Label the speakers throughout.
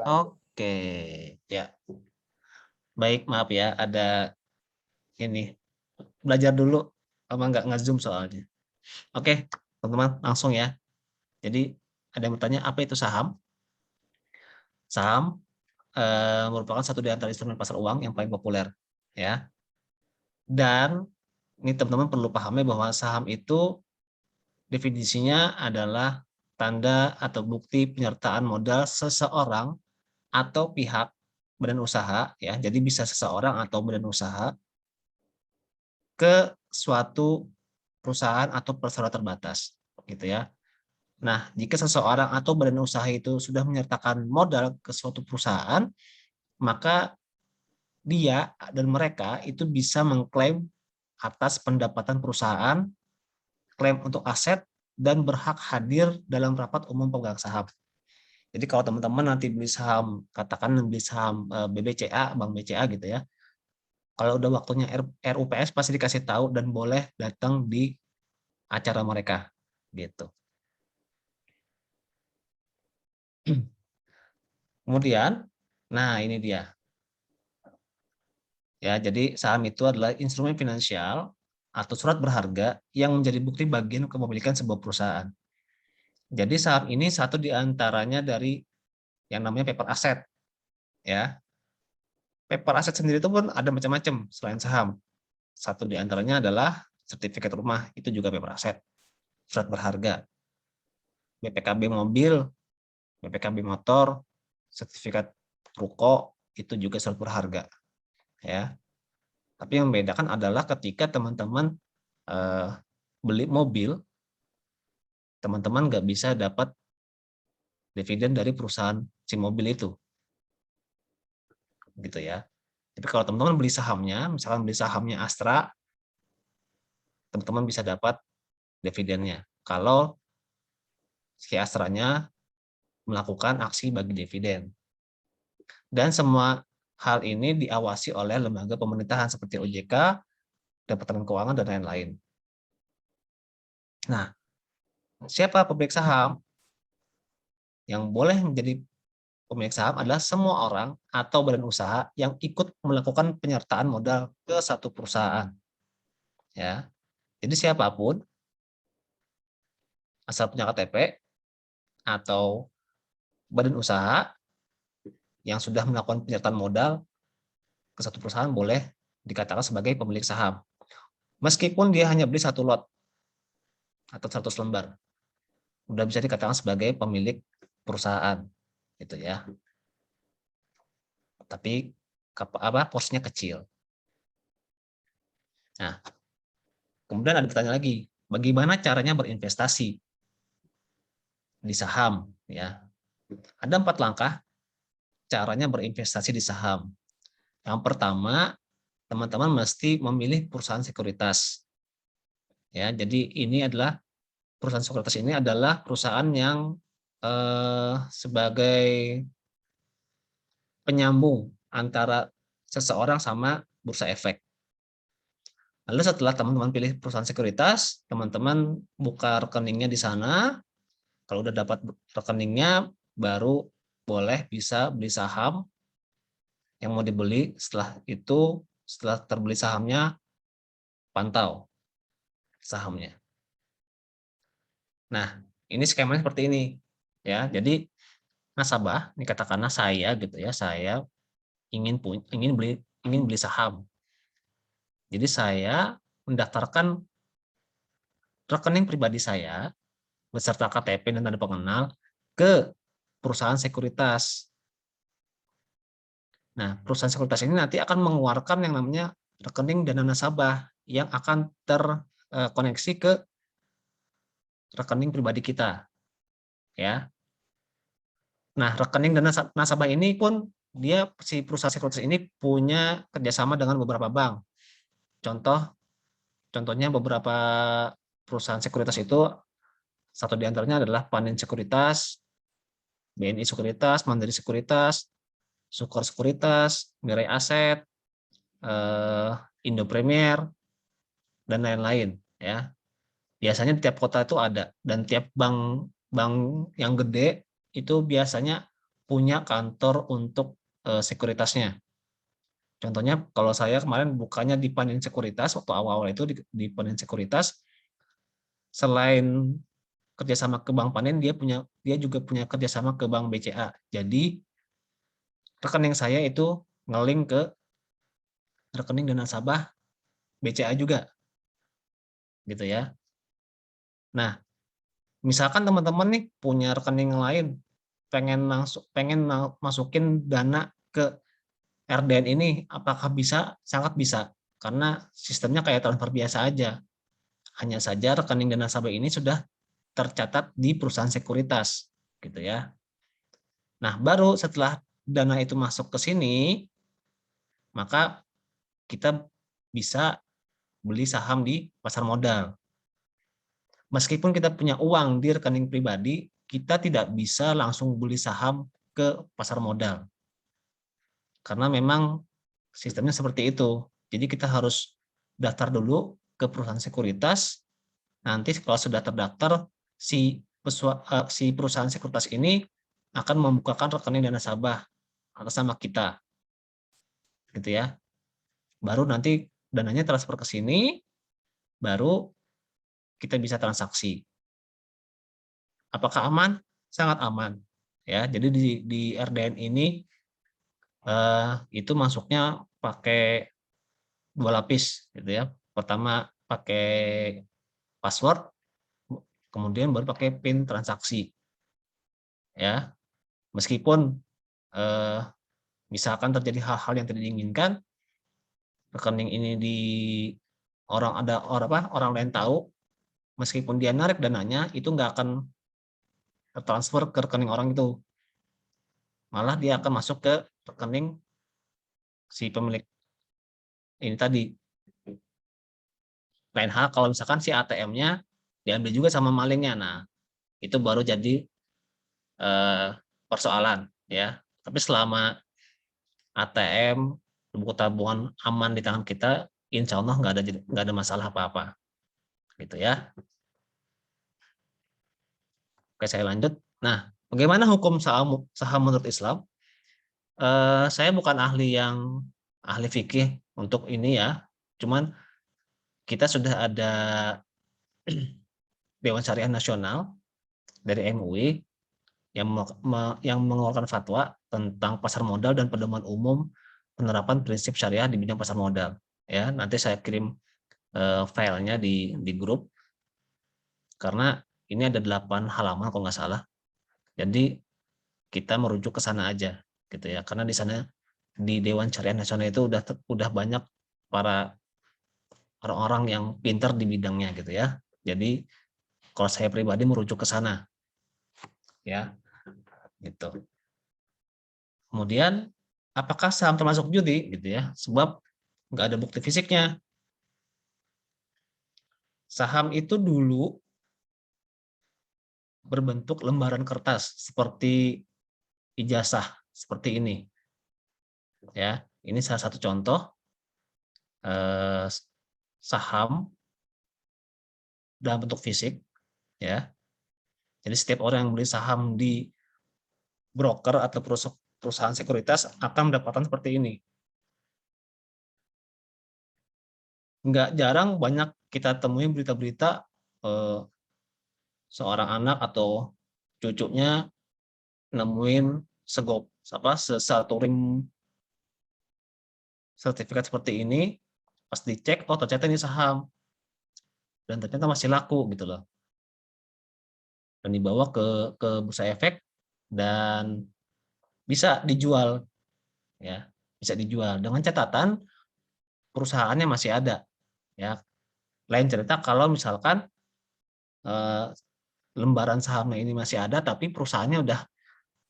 Speaker 1: Oke, ya. Baik, maaf ya, ada ini belajar dulu, sama nggak nge-zoom soalnya. Oke, teman-teman, langsung ya. Jadi ada yang bertanya apa itu saham? Saham merupakan satu di antara instrumen pasar uang yang paling populer, ya. Dan ini teman-teman perlu pahami bahwa saham itu definisinya adalah tanda atau bukti penyertaan modal seseorang atau pihak badan usaha, ya. Jadi bisa seseorang atau badan usaha ke suatu perusahaan atau perseroan terbatas, gitu ya. Nah, jika seseorang atau badan usaha itu sudah menyertakan modal ke suatu perusahaan, maka dia dan mereka itu bisa mengklaim atas pendapatan perusahaan, klaim untuk aset, dan berhak hadir dalam rapat umum pemegang saham. Jadi kalau teman-teman nanti beli saham, katakan beli saham BBCA, Bank BCA gitu ya, kalau udah waktunya RUPS pasti dikasih tahu dan boleh datang di acara mereka gitu. Kemudian, nah ini dia. Ya, jadi saham itu adalah instrumen finansial atau surat berharga yang menjadi bukti bagian kepemilikan sebuah perusahaan. Jadi saham ini satu di antaranya dari yang namanya paper asset, ya. Paper asset sendiri itu pun ada macam-macam selain saham. Satu di antaranya adalah sertifikat rumah, itu juga paper asset, surat berharga. BPKB mobil, BPKB motor, sertifikat ruko, itu juga surat berharga, ya. Tapi yang membedakan adalah ketika teman-teman beli mobil, teman-teman nggak bisa dapat dividen dari perusahaan si mobil itu, gitu ya. Tapi kalau teman-teman beli sahamnya, misalkan beli sahamnya Astra, teman-teman bisa dapat dividennya. Kalau si Astranya melakukan aksi bagi dividen. Dan semua hal ini diawasi oleh lembaga pemerintahan seperti OJK, Departemen Keuangan, dan lain-lain. Nah, siapa pemilik saham? Yang boleh menjadi pemilik saham adalah semua orang atau badan usaha yang ikut melakukan penyertaan modal ke satu perusahaan. Ya, jadi siapapun asal punya KTP atau badan usaha yang sudah melakukan penyertaan modal ke satu perusahaan boleh dikatakan sebagai pemilik saham. Meskipun dia hanya beli satu lot atau 100 lembar, udah bisa dikatakan sebagai pemilik perusahaan, gitu ya. Tapi porsinya kecil. Nah, kemudian ada pertanyaan lagi, bagaimana caranya berinvestasi di saham? Ya, ada 4 langkah caranya berinvestasi di saham. Yang pertama, teman-teman mesti memilih perusahaan sekuritas. Ya, jadi ini adalah perusahaan sekuritas ini adalah perusahaan yang sebagai penyambung antara seseorang sama bursa efek. Lalu setelah teman-teman pilih perusahaan sekuritas, teman-teman buka rekeningnya di sana. Kalau udah dapat rekeningnya, baru boleh bisa beli saham yang mau dibeli. Setelah itu, setelah terbeli sahamnya, pantau sahamnya. Nah, ini skemanya seperti ini, ya. Jadi nasabah, ini katakanlah saya gitu ya, saya ingin beli saham. Jadi saya mendaftarkan rekening pribadi saya beserta KTP dan tanda pengenal ke perusahaan sekuritas. Nah, perusahaan sekuritas ini nanti akan mengeluarkan yang namanya rekening dana nasabah yang akan terkoneksi ke rekening pribadi kita, ya. Nah, rekening dana nasabah ini pun si perusahaan sekuritas ini punya kerjasama dengan beberapa bank. Contohnya beberapa perusahaan sekuritas itu, satu di antaranya adalah Panin Sekuritas, BNI Sekuritas, Mandiri Sekuritas, Sukor Sekuritas, Mirai Aset, Indo Premier, dan lain-lain, ya. Biasanya di tiap kota itu ada, dan tiap bank bank yang gede itu biasanya punya kantor untuk sekuritasnya. Contohnya kalau saya kemarin bukanya di Panin Sekuritas, waktu awal-awal itu di Panin Sekuritas, selain kerjasama ke Bank Panin, dia juga punya kerjasama ke Bank BCA. Jadi rekening saya itu ngelink ke rekening dan nasabah BCA juga, gitu ya. Nah, misalkan teman-teman nih punya rekening lain, pengen masukin dana ke RDN ini, apakah bisa? Sangat bisa, karena sistemnya kayak transfer biasa aja. Hanya saja rekening dan nasabah ini sudah tercatat di perusahaan sekuritas, gitu ya. Nah, baru setelah dana itu masuk ke sini, maka kita bisa beli saham di pasar modal. Meskipun kita punya uang di rekening pribadi, kita tidak bisa langsung beli saham ke pasar modal. Karena memang sistemnya seperti itu. Jadi kita harus daftar dulu ke perusahaan sekuritas. Nanti kalau sudah terdaftar, si perusahaan sekuritas ini akan membukakan rekening dan nasabah atas nama kita, gitu ya. Baru nanti dananya transfer ke sini, baru kita bisa transaksi. Apakah aman? Sangat aman. Ya, jadi di RDN ini itu masuknya pakai 2 lapis, gitu ya. Pertama pakai password, kemudian baru pakai PIN transaksi. Ya, meskipun misalkan terjadi hal-hal yang tidak diinginkan, rekening ini orang lain tahu, meskipun dia narik dananya itu nggak akan transfer ke rekening orang itu, malah dia akan masuk ke rekening si pemilik ini tadi. Lain hal kalau misalkan si ATM-nya diambil juga sama malingnya, nah itu baru jadi persoalan ya. Tapi selama ATM, buku tabungan aman di tangan kita, insya Allah nggak ada masalah apa-apa, gitu ya. Oke, saya lanjut. Nah, bagaimana hukum saham menurut Islam? Saya bukan ahli fikih untuk ini ya, cuman kita sudah ada Dewan Syariah Nasional dari MUI yang mengeluarkan fatwa tentang pasar modal dan pedoman umum penerapan prinsip syariah di bidang pasar modal. Ya, nanti saya kirim filenya di grup, karena ini ada 8 halaman kalau nggak salah. Jadi kita merujuk ke sana aja, gitu ya. Karena di sana di Dewan Syariah Nasional itu udah banyak para orang-orang yang pintar di bidangnya, gitu ya. Jadi kalau saya pribadi merujuk ke sana, ya, gitu. Kemudian apakah saham termasuk judi, gitu ya? Sebab nggak ada bukti fisiknya. Saham itu dulu berbentuk lembaran kertas seperti ijazah seperti ini, ya. Ini salah satu contoh saham dalam bentuk fisik, ya. Jadi setiap orang yang beli saham di broker atau perusahaan sekuritas akan mendapatkan seperti ini. Nggak jarang banyak kita temui berita-berita seorang anak atau cucunya nemuin satu ring sertifikat seperti ini, pas dicek, oh ternyata ini saham, dan ternyata masih laku, gitu loh. Dan dibawa ke bursa efek dan bisa dijual, ya, bisa dijual dengan catatan perusahaannya masih ada, ya. Lain cerita kalau misalkan lembaran sahamnya ini masih ada tapi perusahaannya udah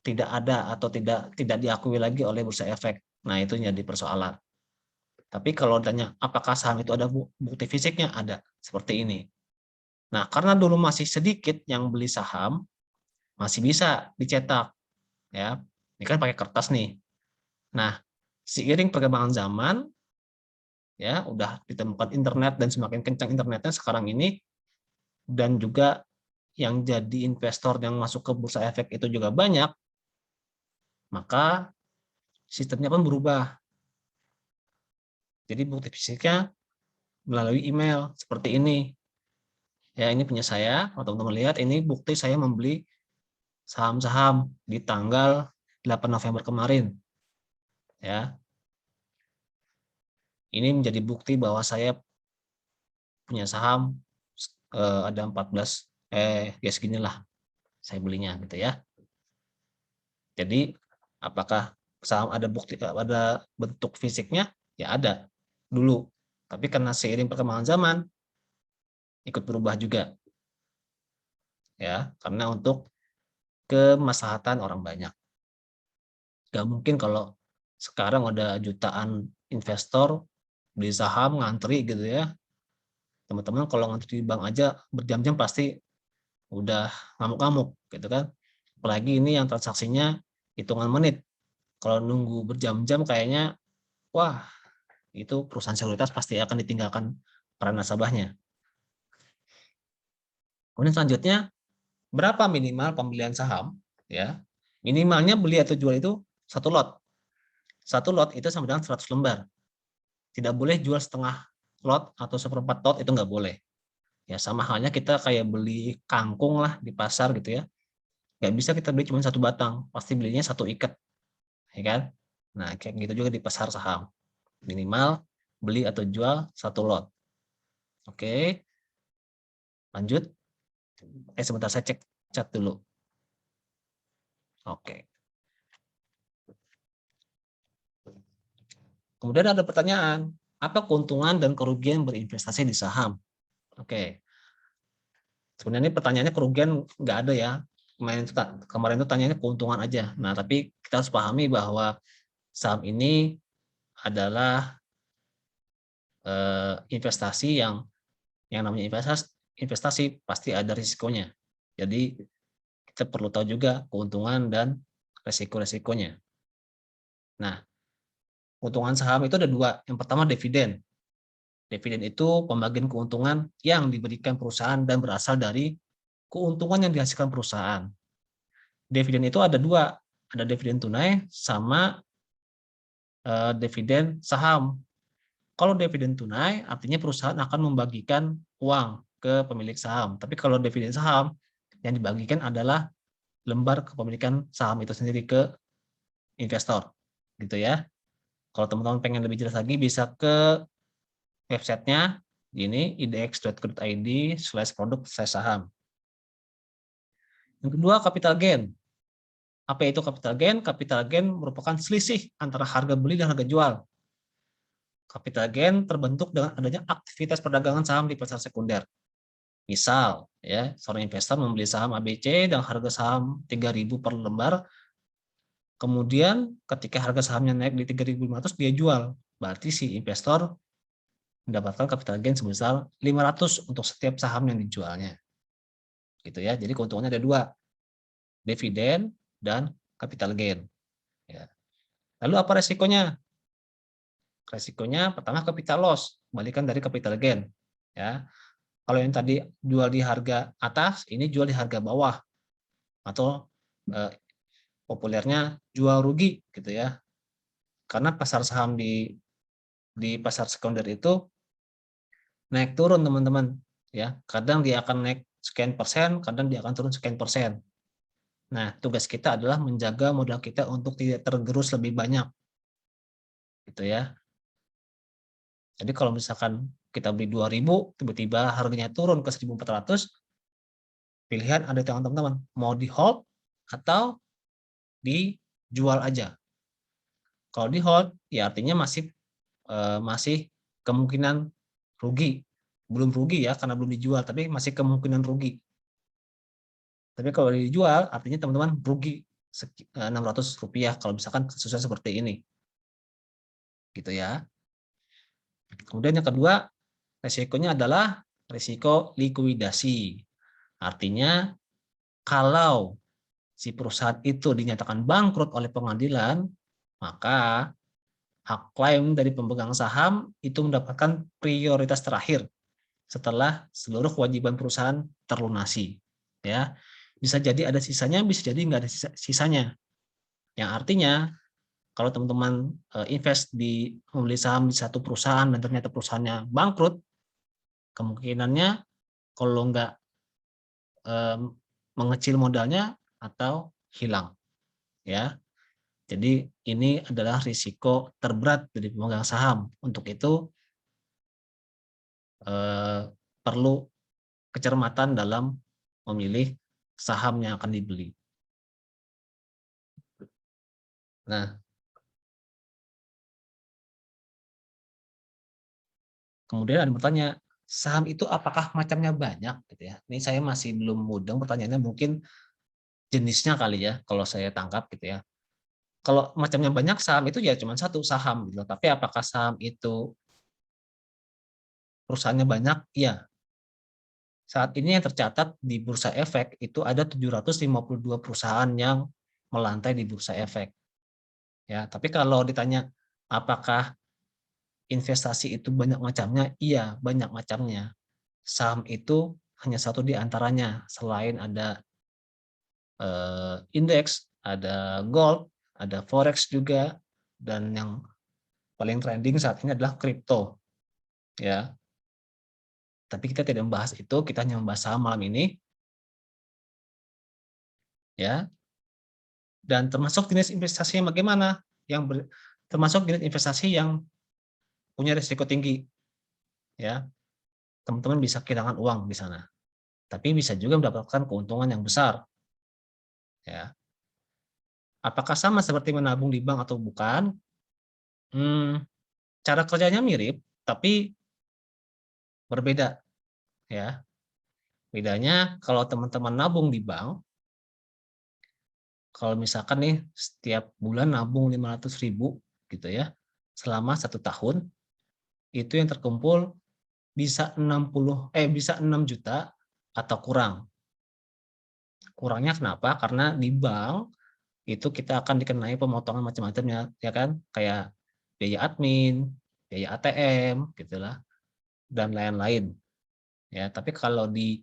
Speaker 1: tidak ada atau tidak diakui lagi oleh bursa efek. Nah, itu jadi persoalan. Tapi kalau tanya apakah saham itu ada bukti fisiknya, ada seperti ini. Nah, karena dulu masih sedikit yang beli saham, masih bisa dicetak, ya. Ini kan pakai kertas nih. Nah, seiring perkembangan zaman, ya, udah ditemukan internet dan semakin kencang internetnya sekarang ini, dan juga yang jadi investor yang masuk ke bursa efek itu juga banyak, maka sistemnya pun berubah. Jadi bukti fisiknya melalui email seperti ini. Ya, ini punya saya, teman-teman lihat, ini bukti saya membeli saham-saham di tanggal 8 November kemarin. Ya. Ini menjadi bukti bahwa saya punya saham ada 14 ya seginilah saya belinya gitu ya. Jadi apakah saham ada bukti, ada bentuk fisiknya? Ya ada dulu. Tapi karena seiring perkembangan zaman ikut berubah juga. Ya, karena untuk kemaslahatan orang banyak. Gak mungkin kalau sekarang ada jutaan investor beli saham ngantri gitu ya. Teman-teman kalau ngantri di bank aja berjam-jam pasti udah ngamuk-ngamuk gitu kan. Apalagi ini yang transaksinya hitungan menit. Kalau nunggu berjam-jam kayaknya wah, itu perusahaan sekuritas pasti akan ditinggalkan para nasabahnya. Kemudian selanjutnya, berapa minimal pembelian saham? Ya, minimalnya beli atau jual itu satu lot. Satu lot itu sama dengan 100 lembar. Tidak boleh jual setengah lot atau seperempat lot, itu nggak boleh. Ya, sama halnya kita kayak beli kangkung lah di pasar gitu ya. Nggak bisa kita beli cuma satu batang, pasti belinya satu ikat, ya kan? Nah, kayak gitu juga di pasar saham. Minimal beli atau jual satu lot. Oke, lanjut. Sebentar saya cek chat dulu. Oke. Kemudian ada pertanyaan, apa keuntungan dan kerugian berinvestasi di saham? Oke. Sebenarnya pertanyaannya kerugian nggak ada ya. Kemarin itu tanyanya keuntungan aja. Nah, tapi kita harus pahami bahwa saham ini adalah investasi yang namanya investasi pasti ada risikonya. Jadi kita perlu tahu juga keuntungan dan resiko-resikonya. Nah, keuntungan saham itu ada dua. Yang pertama dividen. Dividen itu pembagian keuntungan yang diberikan perusahaan dan berasal dari keuntungan yang dihasilkan perusahaan. Dividen itu ada dua, ada dividen tunai sama dividen saham. Kalau dividen tunai artinya perusahaan akan membagikan uang ke pemilik saham. Tapi kalau dividen saham yang dibagikan adalah lembar kepemilikan saham itu sendiri ke investor, gitu ya. Kalau teman-teman pengen lebih jelas lagi bisa ke websitenya ini idx.credit.id/produk/saham. Yang kedua, capital gain. Apa itu capital gain? Capital gain merupakan selisih antara harga beli dan harga jual. Capital gain terbentuk dengan adanya aktivitas perdagangan saham di pasar sekunder. Misal, ya, seorang investor membeli saham ABC dengan harga saham 3.000 per lembar, kemudian ketika harga sahamnya naik di 3.500 dia jual. Berarti si investor mendapatkan capital gain sebesar 500 untuk setiap saham yang dijualnya. Gitu ya. Jadi keuntungannya ada dua, dividen dan capital gain. Ya. Lalu apa resikonya? Resikonya pertama capital loss, kembalikan dari capital gain. Ya. Kalau yang tadi jual di harga atas, ini jual di harga bawah atau populernya jual rugi gitu ya. Karena pasar saham di pasar sekunder itu naik turun teman-teman ya. Kadang dia akan naik sekian persen, kadang dia akan turun sekian persen. Nah, tugas kita adalah menjaga modal kita untuk tidak tergerus lebih banyak. Gitu ya. Jadi kalau misalkan kita beli 2.000, tiba-tiba harganya turun ke 1.400, pilihan ada di tangan teman-teman, mau di hold atau dijual aja. Kalau di hold, ya artinya masih kemungkinan rugi. Belum rugi ya, karena belum dijual, tapi masih kemungkinan rugi. Tapi kalau dijual, artinya teman-teman rugi Rp600 kalau misalkan kasusnya seperti ini. Gitu ya. Kemudian yang kedua, resikonya adalah risiko likuidasi. Artinya kalau si perusahaan itu dinyatakan bangkrut oleh pengadilan, maka hak klaim dari pemegang saham itu mendapatkan prioritas terakhir setelah seluruh kewajiban perusahaan terlunasi. ya. Bisa jadi ada sisanya, bisa jadi nggak ada sisanya. Yang artinya kalau teman-teman invest membeli saham di satu perusahaan dan ternyata perusahaannya bangkrut, kemungkinannya kalau nggak mengecil modalnya atau hilang, ya. Jadi ini adalah risiko terberat dari pemegang saham. Untuk itu perlu kecermatan dalam memilih saham yang akan dibeli. Nah, kemudian ada yang bertanya, saham itu apakah macamnya banyak? Gitu ya. Ini saya masih belum mudeng pertanyaannya, mungkin jenisnya kali ya, kalau saya tangkap gitu ya. Kalau macamnya banyak, saham itu ya cuma satu saham gitu. Tapi apakah saham itu perusahaannya banyak? Iya. Saat ini yang tercatat di Bursa Efek itu ada 752 perusahaan yang melantai di Bursa Efek. Ya, tapi kalau ditanya apakah investasi itu banyak macamnya? Iya, banyak macamnya. Saham itu hanya satu di antaranya. Selain ada indeks, ada gold, ada forex juga, dan yang paling trending saat ini adalah kripto. Ya, tapi kita tidak membahas itu, kita hanya membahas saham malam ini. Ya, dan termasuk jenis investasi yang bagaimana? Termasuk jenis investasi yang punya risiko tinggi. Ya, teman-teman bisa kehilangan uang di sana. Tapi bisa juga mendapatkan keuntungan yang besar. Ya. Apakah sama seperti menabung di bank atau bukan? Cara kerjanya mirip, tapi berbeda. Ya. Bedanya kalau teman-teman nabung di bank, kalau misalkan nih setiap bulan nabung 500.000 gitu ya, selama 1 tahun, itu yang terkumpul bisa 6 juta atau kurang. Kurangnya kenapa? Karena di bank itu kita akan dikenai pemotongan macam-macam ya kan, kayak biaya admin, biaya ATM, gitulah, dan lain-lain. Ya, tapi kalau di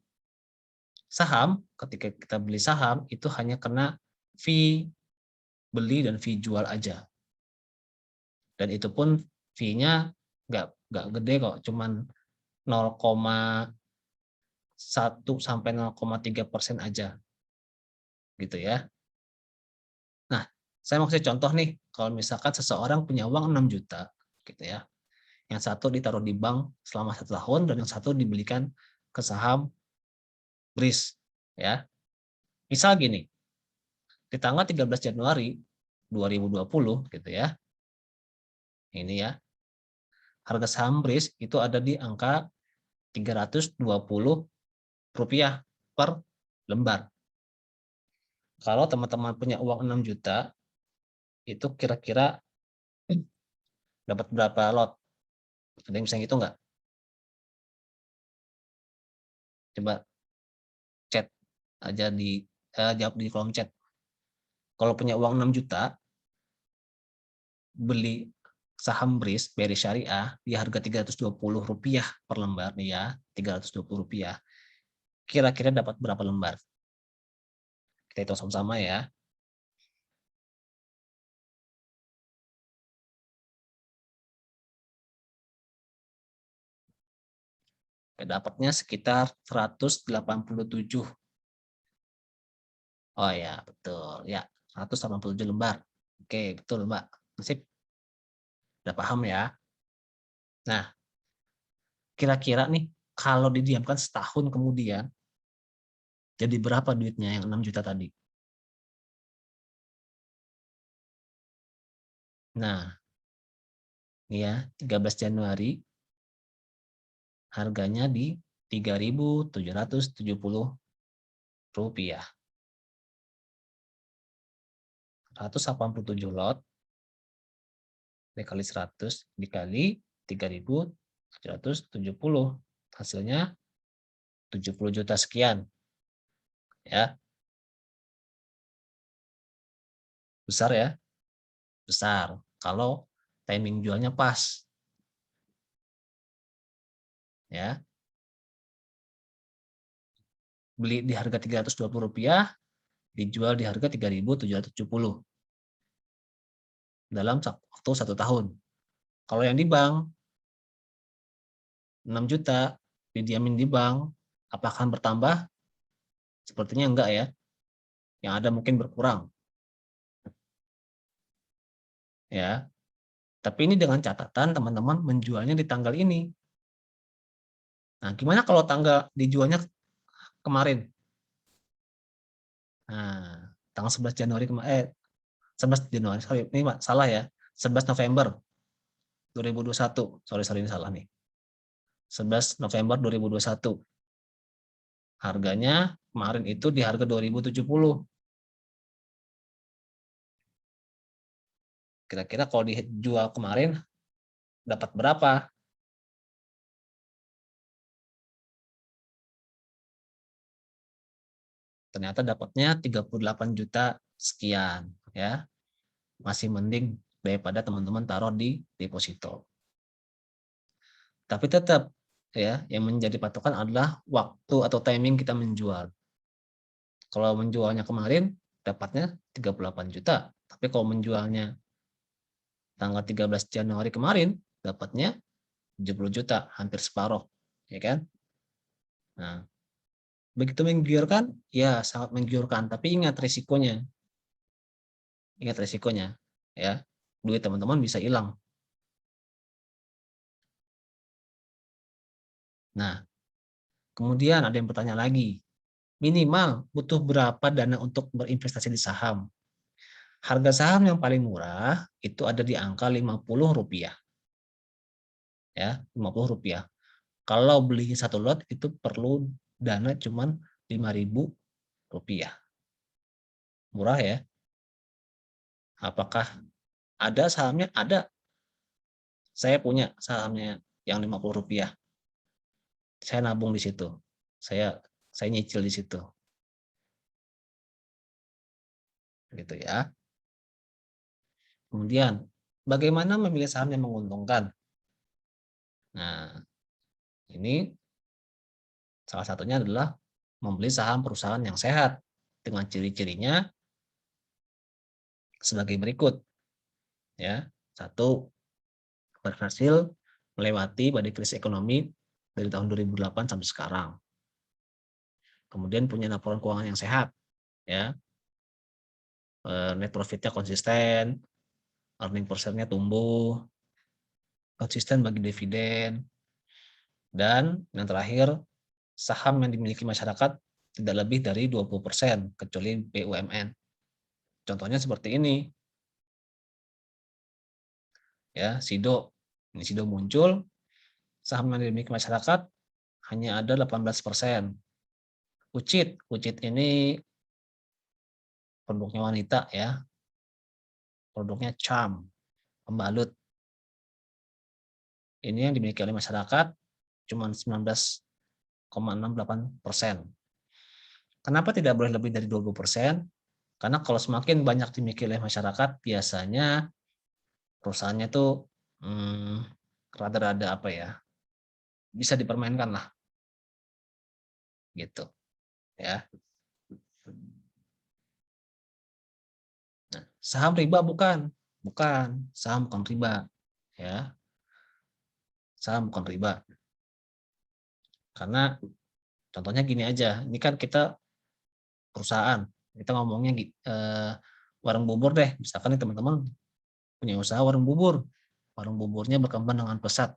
Speaker 1: saham, ketika kita beli saham itu hanya kena fee beli dan fee jual aja. Dan itu pun fee-nya nggak gede kok, cuman 0,1 sampai 0,3% aja, gitu ya. Nah, saya mau kasih contoh nih, kalau misalkan seseorang punya uang 6 juta, gitu ya. Yang satu ditaruh di bank selama 1 tahun dan yang satu dibelikan ke saham BRIS, ya. Misal gini, di tanggal 13 Januari 2020 gitu ya. Ini ya. Harga saham BRIS itu ada di angka Rp320 per lembar. Kalau teman-teman punya uang 6 juta, itu kira-kira dapat berapa lot? Ada yang bisa ngitung nggak? Coba chat aja jawab di kolom chat. Kalau punya uang 6 juta, beli saham BRIS, BRI Syariah, di harga Rp320 per lembar nih ya, Rp320. Kira-kira dapat berapa lembar? Kita hitung sama-sama ya. Dapatnya sekitar 187. Oh ya, betul. Ya, 187 lembar. Oke, betul, Mbak. Sip. Udah paham ya? Nah, kira-kira nih, kalau didiamkan setahun kemudian, jadi berapa duitnya yang 6 juta tadi? Nah, ini ya, 13 Januari, harganya di Rp3.770. 187 lot dikali 100 dikali 3.770. Hasilnya 70 juta sekian. Ya, besar ya? Besar. Kalau timing jualnya pas. Ya. Beli di harga Rp320, dijual di harga Rp3.770 dalam waktu 1 tahun. Kalau yang di bank 6 juta didiamin di bank, apakah bertambah? Sepertinya enggak ya. Yang ada mungkin berkurang. Ya. Tapi ini dengan catatan teman-teman menjualnya di tanggal ini. Nah, gimana kalau tanggal dijualnya kemarin? Nah, tanggal 11 Januari kemarin 11 Januari, sorry, ini salah ya. 11 November 2021. Sorry ini salah nih. 11 November 2021. Harganya kemarin itu di harga 2070. Kira-kira kalau dijual kemarin dapat berapa? Ternyata dapatnya 38 juta sekian ya. Masih mending daripada teman-teman taruh di deposito. Tapi tetap ya, yang menjadi patokan adalah waktu atau timing kita menjual. Kalau menjualnya kemarin dapatnya 38 juta, tapi kalau menjualnya tanggal 13 Januari kemarin dapatnya 70 juta, hampir separuh, ya kan? Nah, begitu menggiurkan, ya sangat menggiurkan, tapi ingat risikonya. Ingat risikonya, ya. Duit teman-teman bisa hilang. Nah, kemudian ada yang bertanya lagi, minimal butuh berapa dana untuk berinvestasi di saham? Harga saham yang paling murah itu ada di angka Rp50. Ya, Rp50. Kalau beli satu lot itu perlu dana cuman Rp5.000. Murah ya. Apakah ada sahamnya? Ada. Saya punya sahamnya yang Rp50. Saya nabung di situ. Saya nyicil di situ. Gitu ya. Kemudian, bagaimana memilih saham yang menguntungkan? Nah, ini salah satunya adalah membeli saham perusahaan yang sehat dengan ciri-cirinya sebagai berikut. Ya, satu, berhasil melewati badai krisis ekonomi dari tahun 2008 sampai sekarang. Kemudian punya laporan keuangan yang sehat, ya, net profitnya konsisten, earning per share-nya tumbuh, konsisten bagi dividen, dan yang terakhir saham yang dimiliki masyarakat tidak lebih dari 20% kecuali BUMN. Contohnya seperti ini. Ya, SIDO. Ini SIDO muncul, saham yang dimiliki masyarakat hanya ada 18%. Ucit ini produknya wanita ya. Produknya Charm, pembalut. Ini yang dimiliki oleh masyarakat cuma 19,68%. Kenapa tidak boleh lebih dari 20%? Karena kalau semakin banyak dimiliki oleh masyarakat, biasanya perusahaannya tuh rada-rada apa ya, bisa dipermainkan lah, gitu ya. Nah, saham riba bukan, saham bukan riba, ya, saham bukan riba. Karena contohnya gini aja, ini kan kita perusahaan, kita ngomongnya warung bubur deh, misalkan nih teman-teman punya usaha warung bubur, warung buburnya berkembang dengan pesat,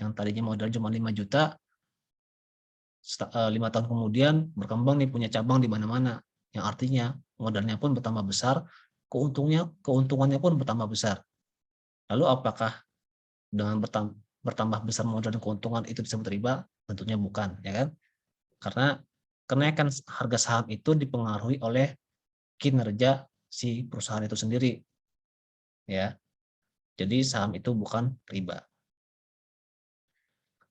Speaker 1: yang tadinya modal cuma 5 juta, 5 tahun kemudian berkembang nih punya cabang di mana-mana, yang artinya modalnya pun bertambah besar, keuntungannya pun bertambah besar. Lalu apakah dengan bertambah besar modal dan keuntungan itu disebut riba? Tentunya bukan, ya kan? Karena kenaikan harga saham itu dipengaruhi oleh kinerja si perusahaan itu sendiri, ya. Jadi saham itu bukan riba.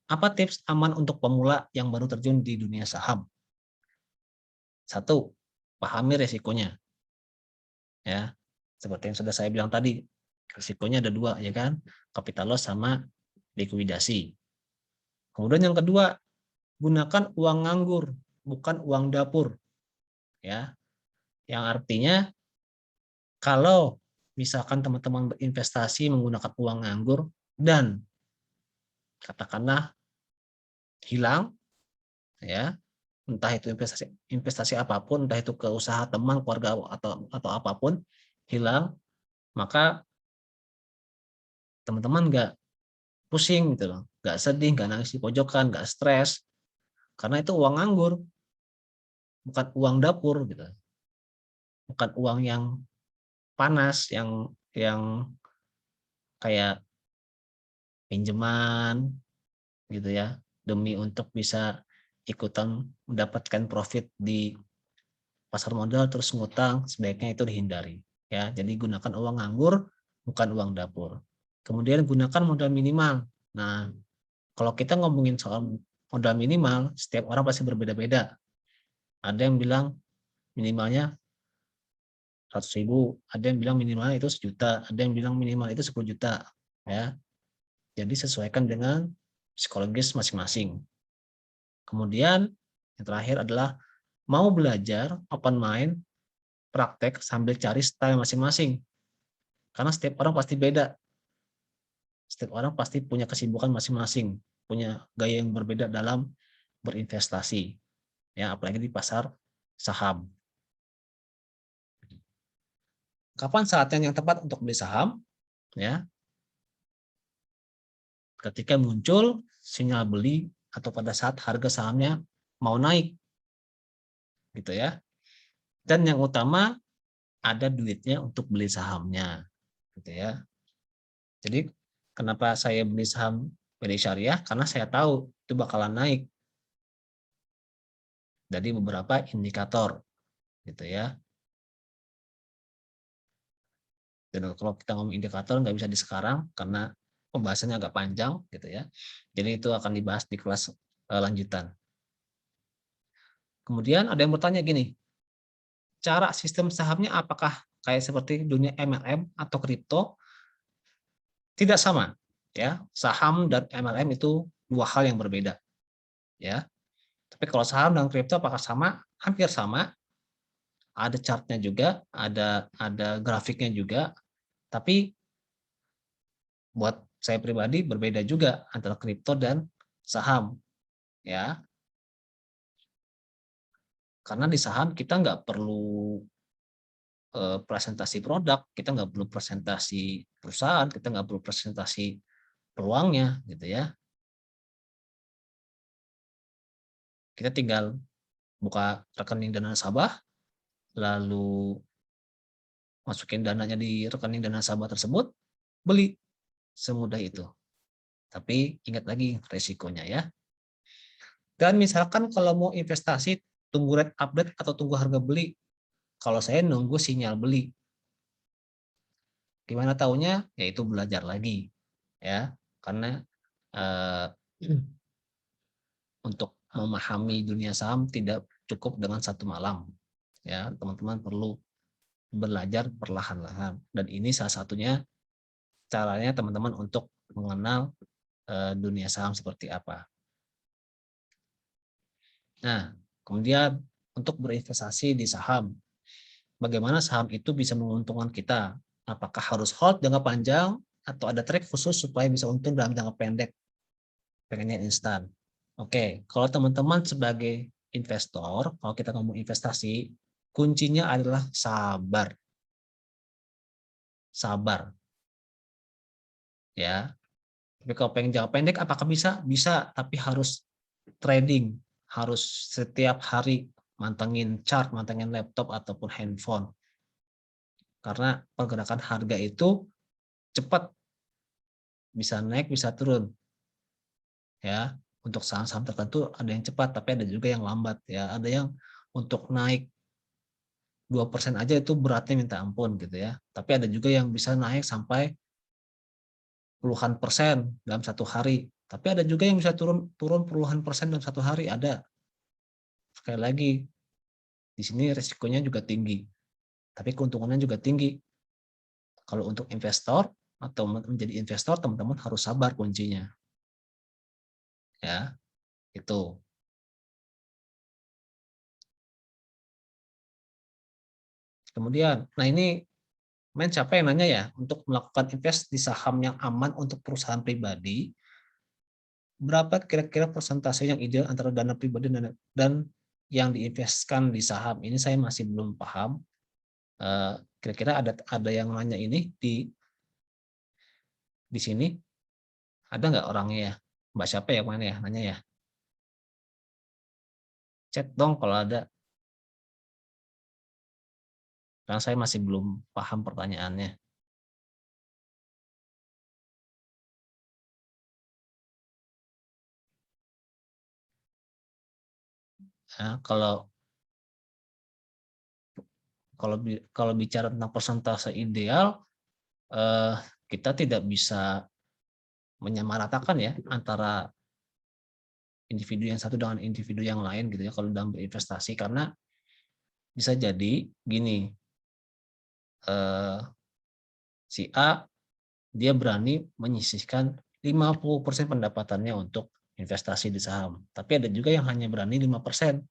Speaker 1: Apa tips aman untuk pemula yang baru terjun di dunia saham? Satu, pahami resikonya. Ya, seperti yang sudah saya bilang tadi, resikonya ada dua, ya kan? Capital loss sama likuidasi. Kemudian yang kedua, gunakan uang nganggur bukan uang dapur, ya. Yang artinya kalau misalkan teman-teman berinvestasi menggunakan uang nganggur dan katakanlah hilang, ya, entah itu investasi investasi apapun, entah itu ke usaha teman, keluarga atau apapun hilang, maka teman-teman nggak pusing gitu loh, nggak sedih, nggak nangis di pojokan, nggak stres, karena itu uang nganggur, bukan uang dapur gitu, bukan uang yang panas, yang kayak pinjaman gitu ya, demi untuk bisa ikutan mendapatkan profit di pasar modal terus ngutang, sebaiknya itu dihindari ya. Jadi gunakan uang nganggur, bukan uang dapur. Kemudian gunakan modal minimal. Nah, kalau kita ngomongin soal modal minimal, setiap orang pasti berbeda-beda. Ada yang bilang minimalnya 100.000, ada yang bilang minimalnya itu 1 juta, ada yang bilang minimal itu 10 juta ya. Jadi sesuaikan dengan psikologis masing-masing. Kemudian yang terakhir adalah mau belajar open mind, praktek sambil cari style masing-masing. Karena setiap orang pasti beda. Setiap orang pasti punya kesibukan masing-masing, punya gaya yang berbeda dalam berinvestasi. Ya, apalagi di pasar saham. Kapan saatnya yang tepat untuk beli saham? Ya, ketika muncul sinyal beli atau pada saat harga sahamnya mau naik, gitu ya. Dan yang utama ada duitnya untuk beli sahamnya, gitu ya. Jadi kenapa saya beli saham BRI Syariah? Karena saya tahu itu bakalan naik dari beberapa indikator, gitu ya. Dan kalau kita ngomong indikator nggak bisa di sekarang karena pembahasannya agak panjang, gitu ya. Jadi itu akan dibahas di kelas lanjutan. Kemudian ada yang bertanya gini, cara sistem sahamnya apakah kayak seperti dunia MLM atau kripto? Tidak sama, ya. Saham dan MLM itu dua hal yang berbeda, ya. Tapi kalau saham dan kripto apakah sama? Hampir sama. Ada chartnya juga, ada grafiknya juga. Tapi buat saya pribadi berbeda juga antara kripto dan saham, ya. Karena di saham kita nggak perlu presentasi produk, kita nggak perlu presentasi perusahaan, kita nggak perlu presentasi peluangnya, gitu ya. Kita tinggal buka rekening dana nasabah, lalu masukin dananya di rekening dana nasabah tersebut, beli, semudah itu. Tapi ingat lagi resikonya ya. Dan misalkan kalau mau investasi, tunggu rate update atau tunggu harga beli. Kalau saya nunggu sinyal beli. Gimana taunya? Yaitu belajar lagi, ya. Karena eh, untuk memahami dunia saham tidak cukup dengan satu malam, ya. Teman-teman perlu belajar perlahan-lahan. Dan ini salah satunya caranya teman-teman untuk mengenal dunia saham seperti apa. Nah, kemudian untuk berinvestasi di saham, bagaimana saham itu bisa menguntungkan kita? Apakah harus hold jangka panjang atau ada trik khusus supaya bisa untung dalam jangka pendek? Pengennya instan. Oke, kalau teman-teman sebagai investor, kalau kita ngomong investasi, kuncinya adalah sabar. Sabar, ya. Tapi kalau pengen jangka pendek, apakah bisa? Bisa, tapi harus trading, harus setiap hari mantengin chart, mantengin laptop ataupun handphone. Karena pergerakan harga itu cepat, bisa naik, bisa turun. Ya, untuk saham-saham tertentu ada yang cepat, tapi ada juga yang lambat. Ya, ada yang untuk naik 2% aja itu beratnya minta ampun gitu ya. Tapi ada juga yang bisa naik sampai puluhan persen dalam satu hari. Tapi ada juga yang bisa turun puluhan persen dalam satu hari, ada. Sekali lagi, di sini resikonya juga tinggi, tapi keuntungannya juga tinggi. Kalau untuk investor atau menjadi investor, teman-teman harus sabar kuncinya. Ya, itu. Kemudian, nah ini siapa yang nanya ya, untuk melakukan invest di saham yang aman untuk perusahaan pribadi, berapa kira-kira persentase yang ideal antara dana pribadi dan yang diinvestkan di saham? Ini saya masih belum paham. Kira-kira ada yang nanya ini di sini? Ada nggak orangnya ya? Mbak siapa ya mana ya nanya ya? Chat dong kalau ada. Karena saya masih belum paham pertanyaannya. Nah, kalau bicara tentang persentase ideal, kita tidak bisa menyamaratakan ya antara individu yang satu dengan individu yang lain gitu ya kalau dalam berinvestasi, karena bisa jadi gini, si A dia berani menyisihkan 50% pendapatannya untuk investasi di saham, tapi ada juga yang hanya berani 5%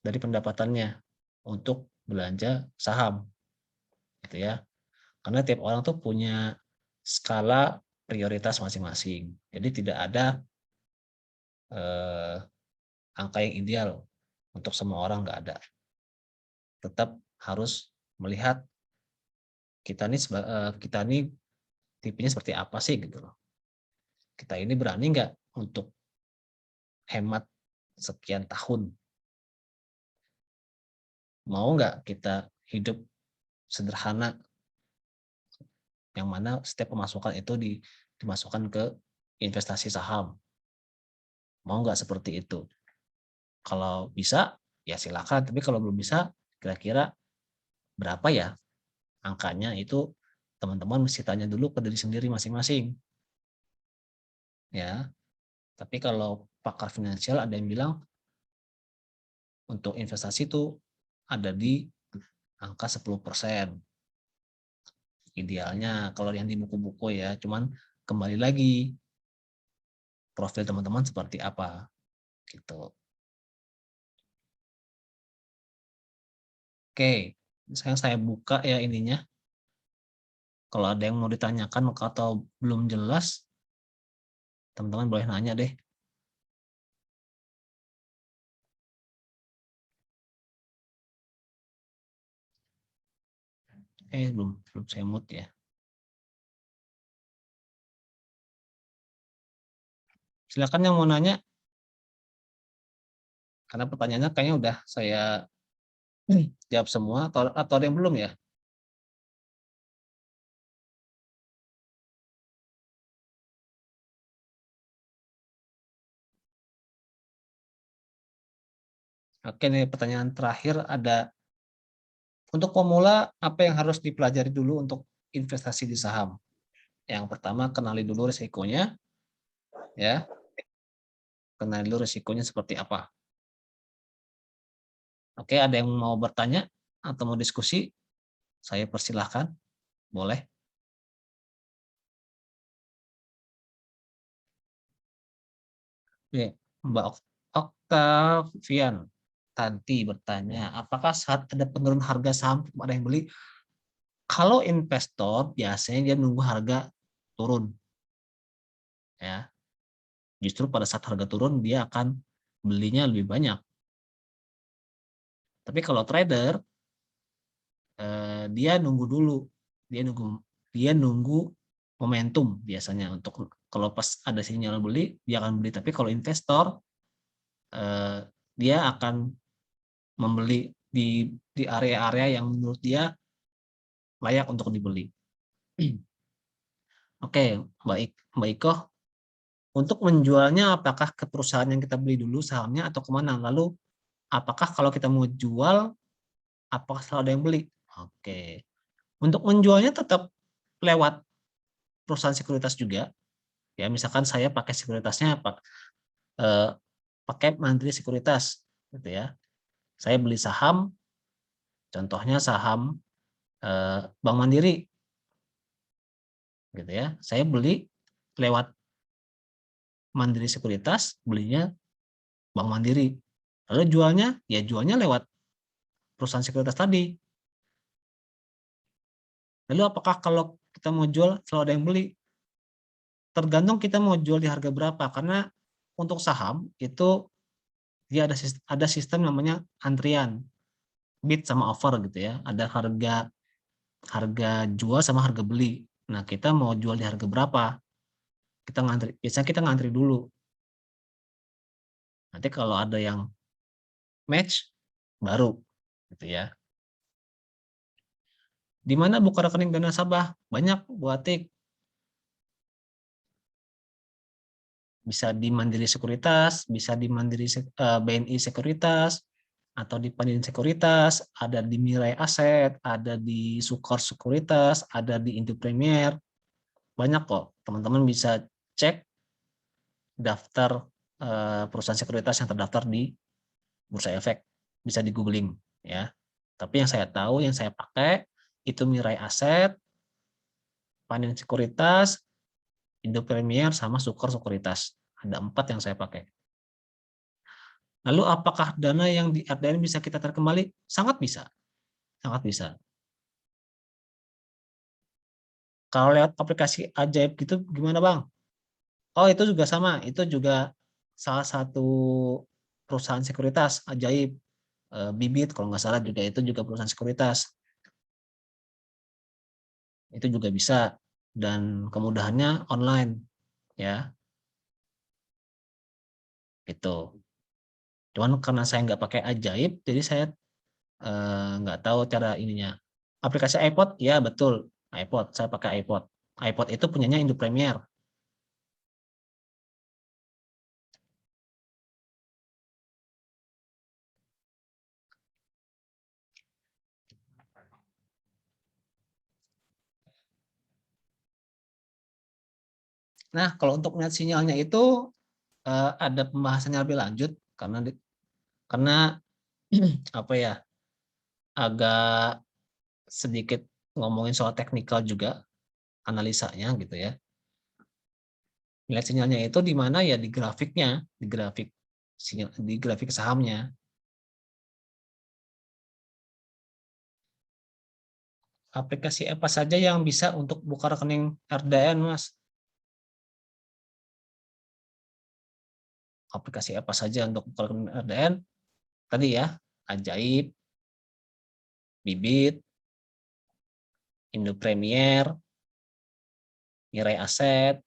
Speaker 1: dari pendapatannya untuk belanja saham gitu ya, karena tiap orang tuh punya skala prioritas masing-masing, jadi tidak ada angka yang ideal untuk semua orang, nggak ada. Tetap harus melihat kita nih tipenya seperti apa sih gitu loh. Kita ini berani nggak untuk hemat sekian tahun? Mau nggak kita hidup sederhana yang mana setiap pemasukan itu dimasukkan ke investasi saham? Mau nggak seperti itu? Kalau bisa ya silakan, tapi kalau belum bisa kira-kira berapa ya angkanya, itu teman-teman mesti tanya dulu ke diri sendiri masing-masing ya. Tapi kalau pakar finansial ada yang bilang untuk investasi itu ada di angka 10%. Idealnya kalau yang di buku-buku ya, cuman kembali lagi profil teman-teman seperti apa gitu. Oke, sekarang saya buka ya ininya. Kalau ada yang mau ditanyakan atau belum jelas, teman-teman boleh nanya deh. Belum saya mute ya. Silakan yang mau nanya, karena pertanyaannya kayaknya udah saya jawab semua, atau ada yang belum ya? Oke nih, pertanyaan terakhir ada, untuk pemula apa yang harus dipelajari dulu untuk investasi di saham? Yang pertama, kenali dulu risikonya ya. Kenali dulu risikonya seperti apa. Oke, ada yang mau bertanya atau mau diskusi? Saya persilahkan, boleh. Oke, Mbak Oktavian Tanti bertanya, apakah saat ada penurunan harga saham ada yang beli? Kalau investor biasanya dia nunggu harga turun, ya. Justru pada saat harga turun dia akan belinya lebih banyak. Tapi kalau trader dia nunggu dulu, dia nunggu momentum biasanya, untuk kalau pas ada sinyal beli dia akan beli. Tapi kalau investor dia akan membeli di area-area yang menurut dia layak untuk dibeli. Oke, baik Mbak Iko, untuk menjualnya apakah ke perusahaan yang kita beli dulu sahamnya atau kemana? Lalu apakah kalau kita mau jual, apakah selalu ada yang beli? Oke, untuk menjualnya tetap lewat perusahaan sekuritas juga. Ya, misalkan saya pakai sekuritasnya pakai Mandiri Sekuritas, gitu ya. Saya beli saham, contohnya saham Bank Mandiri, gitu ya. Saya beli lewat Mandiri Sekuritas, belinya Bank Mandiri. Lalu jualnya, ya jualnya lewat perusahaan sekuritas tadi. Lalu apakah kalau kita mau jual selalu ada yang beli? Tergantung kita mau jual di harga berapa, karena untuk saham itu dia ada sistem namanya antrian, bid sama offer gitu ya. Ada harga harga jual sama harga beli. Nah, kita mau jual di harga berapa? Biasanya kita ngantri dulu. Nanti kalau ada yang match baru gitu ya. Di mana buka rekening dana nasabah? Banyak, Bu Atik. Bisa di Mandiri Sekuritas, bisa di BNI Sekuritas, atau di Pandiri Sekuritas, ada di Mirai Aset, ada di Sukor Sekuritas, ada di Indo Premier. Banyak kok, teman-teman bisa cek daftar perusahaan sekuritas yang terdaftar di Bursa Efek, bisa di googling ya. Tapi yang saya tahu, yang saya pakai itu Mirai Aset, Pandiri Sekuritas, Indo Premier, sama Sukor Sekuritas. Ada 4 yang saya pakai. Lalu apakah dana yang di RDN bisa kita tarik kembali? Sangat bisa, sangat bisa. Kalau lewat aplikasi Ajaib gitu gimana Bang? Oh itu juga sama, itu juga salah satu perusahaan sekuritas Ajaib, Bibit kalau nggak salah juga itu juga perusahaan sekuritas. Itu juga bisa dan kemudahannya online ya, itu. Cuman karena saya nggak pakai Ajaib, jadi saya nggak tahu cara ininya. Aplikasi iPod, ya betul. iPod, saya pakai iPod. iPod itu punyanya Indo Premier. Nah, kalau untuk melihat sinyalnya itu ada pembahasannya lebih lanjut karena apa ya, agak sedikit ngomongin soal teknikal juga analisanya gitu ya. Melihat sinyalnya itu di mana ya di grafiknya, di grafik sinyal, di grafik sahamnya. Aplikasi apa saja yang bisa untuk buka rekening RDN, Mas? Aplikasi apa saja untuk buka rekening RDN? Tadi ya, Ajaib, Bibit, Indo Premier, Mirai Aset,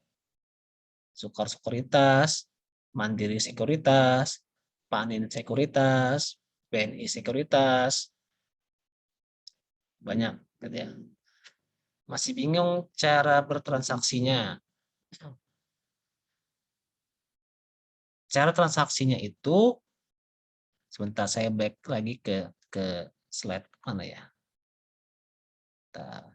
Speaker 1: Sukor Sekuritas, Mandiri Sekuritas, Panin Sekuritas, BNI Sekuritas, banyak gitu ya. Masih bingung cara bertransaksinya. Cara transaksinya itu sebentar saya back lagi ke slide mana ya. Bentar.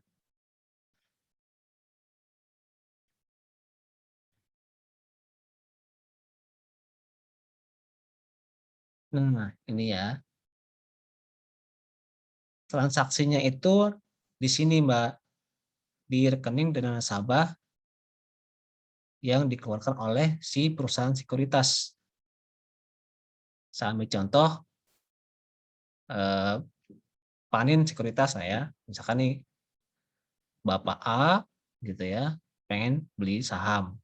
Speaker 1: Nah, ini ya. Transaksinya itu di sini, Mbak, di rekening dana nasabah yang dikeluarkan oleh si perusahaan sekuritas. Saya ambil contoh Panin Sekuritas saya. Misalkan nih Bapak A gitu ya, pengen beli saham.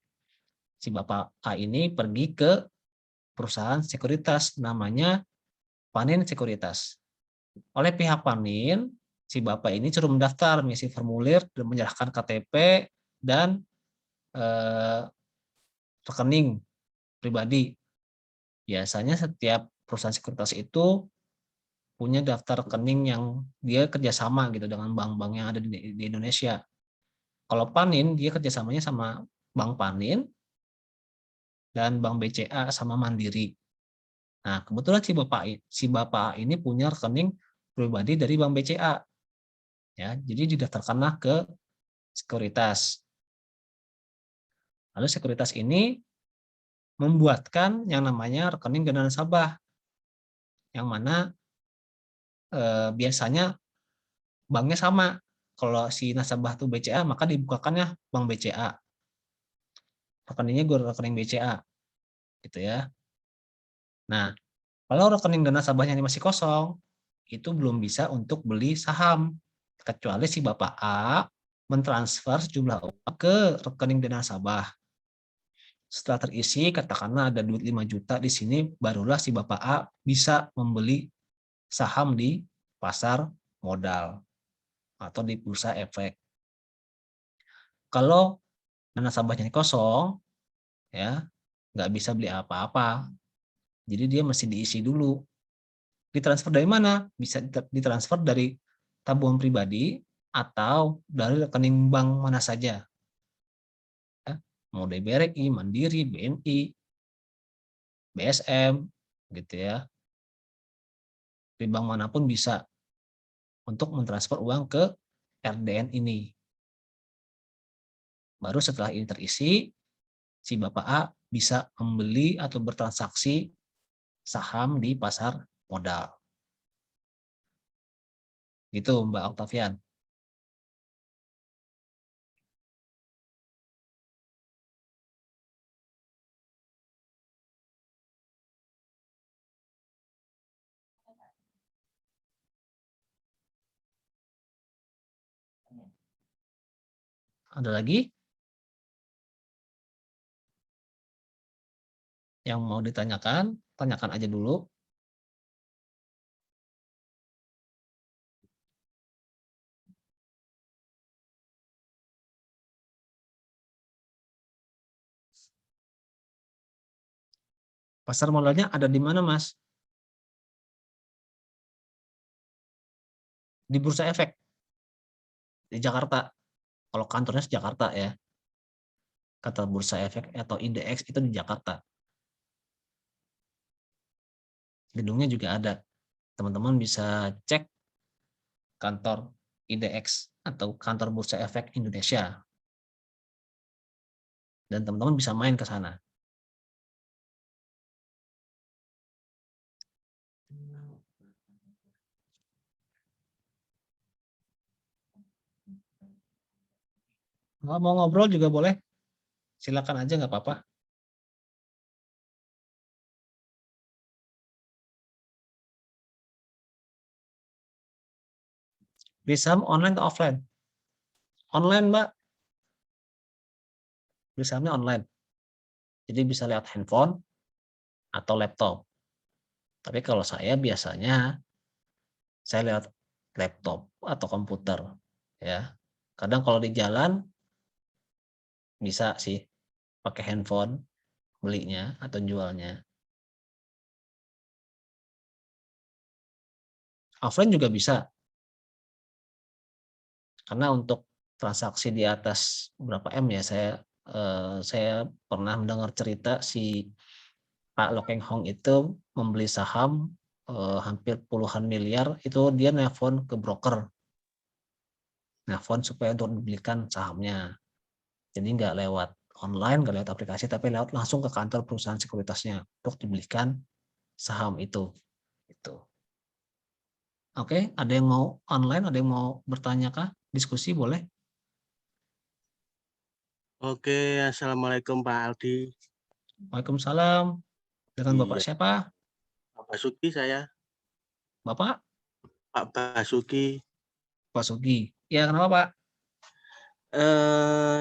Speaker 1: Si Bapak A ini pergi ke perusahaan sekuritas namanya Panin Sekuritas. Oleh pihak Panin, si Bapak ini suruh mendaftar, mengisi formulir dan menyerahkan KTP dan eh, rekening pribadi. Biasanya setiap perusahaan sekuritas itu punya daftar rekening yang dia kerjasama gitu dengan bank-bank yang ada di Indonesia. Kalau Panin, dia kerjasamanya sama Bank Panin dan Bank BCA sama Mandiri. Nah, kebetulan si bapak ini punya rekening pribadi dari Bank BCA, ya. Jadi didaftarkanlah ke sekuritas. Lalu sekuritas ini membuatkan yang namanya rekening dana nasabah, yang mana biasanya banknya sama. Kalau si nasabah tuh BCA, maka dibukakannya Bank BCA. Rekeningnya gue rekening BCA, gitu ya. Nah, kalau rekening dana nasabahnya ini masih kosong, itu belum bisa untuk beli saham. kecuali si Bapak A mentransfer sejumlah uang ke rekening dana nasabah. Setelah terisi, katakanlah ada duit 5 juta di sini, barulah si Bapak A bisa membeli saham di pasar modal atau di bursa efek. Kalau dana nasabahnya kosong, ya nggak bisa beli apa-apa. Jadi dia mesti diisi dulu. Ditransfer dari mana? Bisa ditransfer dari tabungan pribadi atau dari rekening bank mana saja. Ya, mau dari BRI, Mandiri, BNI, BSM, gitu ya. Di bank manapun bisa untuk mentransfer uang ke RDN ini. Baru setelah ini terisi, si Bapak A bisa membeli atau bertransaksi saham di pasar modal. Gitu Mbak Octavian. Ada lagi yang mau ditanyakan? Tanyakan aja dulu. Pasar modalnya ada di mana, Mas? Di Bursa Efek di Jakarta. Kalau kantornya di Jakarta ya. Kata Bursa Efek atau IDX itu di Jakarta. Gedungnya juga ada. Teman-teman bisa cek kantor IDX atau kantor Bursa Efek Indonesia. Dan teman-teman bisa main ke sana. Mau ngobrol juga boleh. Silakan aja, nggak apa-apa. Beli saham online atau offline? Online, Mbak. Beli sahamnya online. Jadi bisa lewat handphone atau laptop. Tapi kalau saya biasanya saya lewat laptop atau komputer ya. Kadang kalau di jalan bisa sih pakai handphone belinya atau jualnya. Offline juga bisa. Karena untuk transaksi di atas berapa M ya, saya pernah mendengar cerita si Pak Lokeng Hong itu membeli saham hampir puluhan miliar, itu dia nelpon ke broker. Nelpon supaya untuk dibelikan sahamnya. Jadi nggak lewat online, nggak lewat aplikasi, tapi lewat langsung ke kantor perusahaan sekuritasnya untuk dibelikan saham itu. Itu. Oke, ada yang mau online, ada yang mau bertanya kah? Diskusi boleh?
Speaker 2: Oke, Assalamualaikum Pak Aldi.
Speaker 1: Waalaikumsalam. Dengan Bapak
Speaker 2: Iya,
Speaker 1: siapa?
Speaker 2: Pak Basuki saya.
Speaker 1: Bapak?
Speaker 2: Pak Basuki.
Speaker 1: Pak Sugi. Ya, kenapa Pak?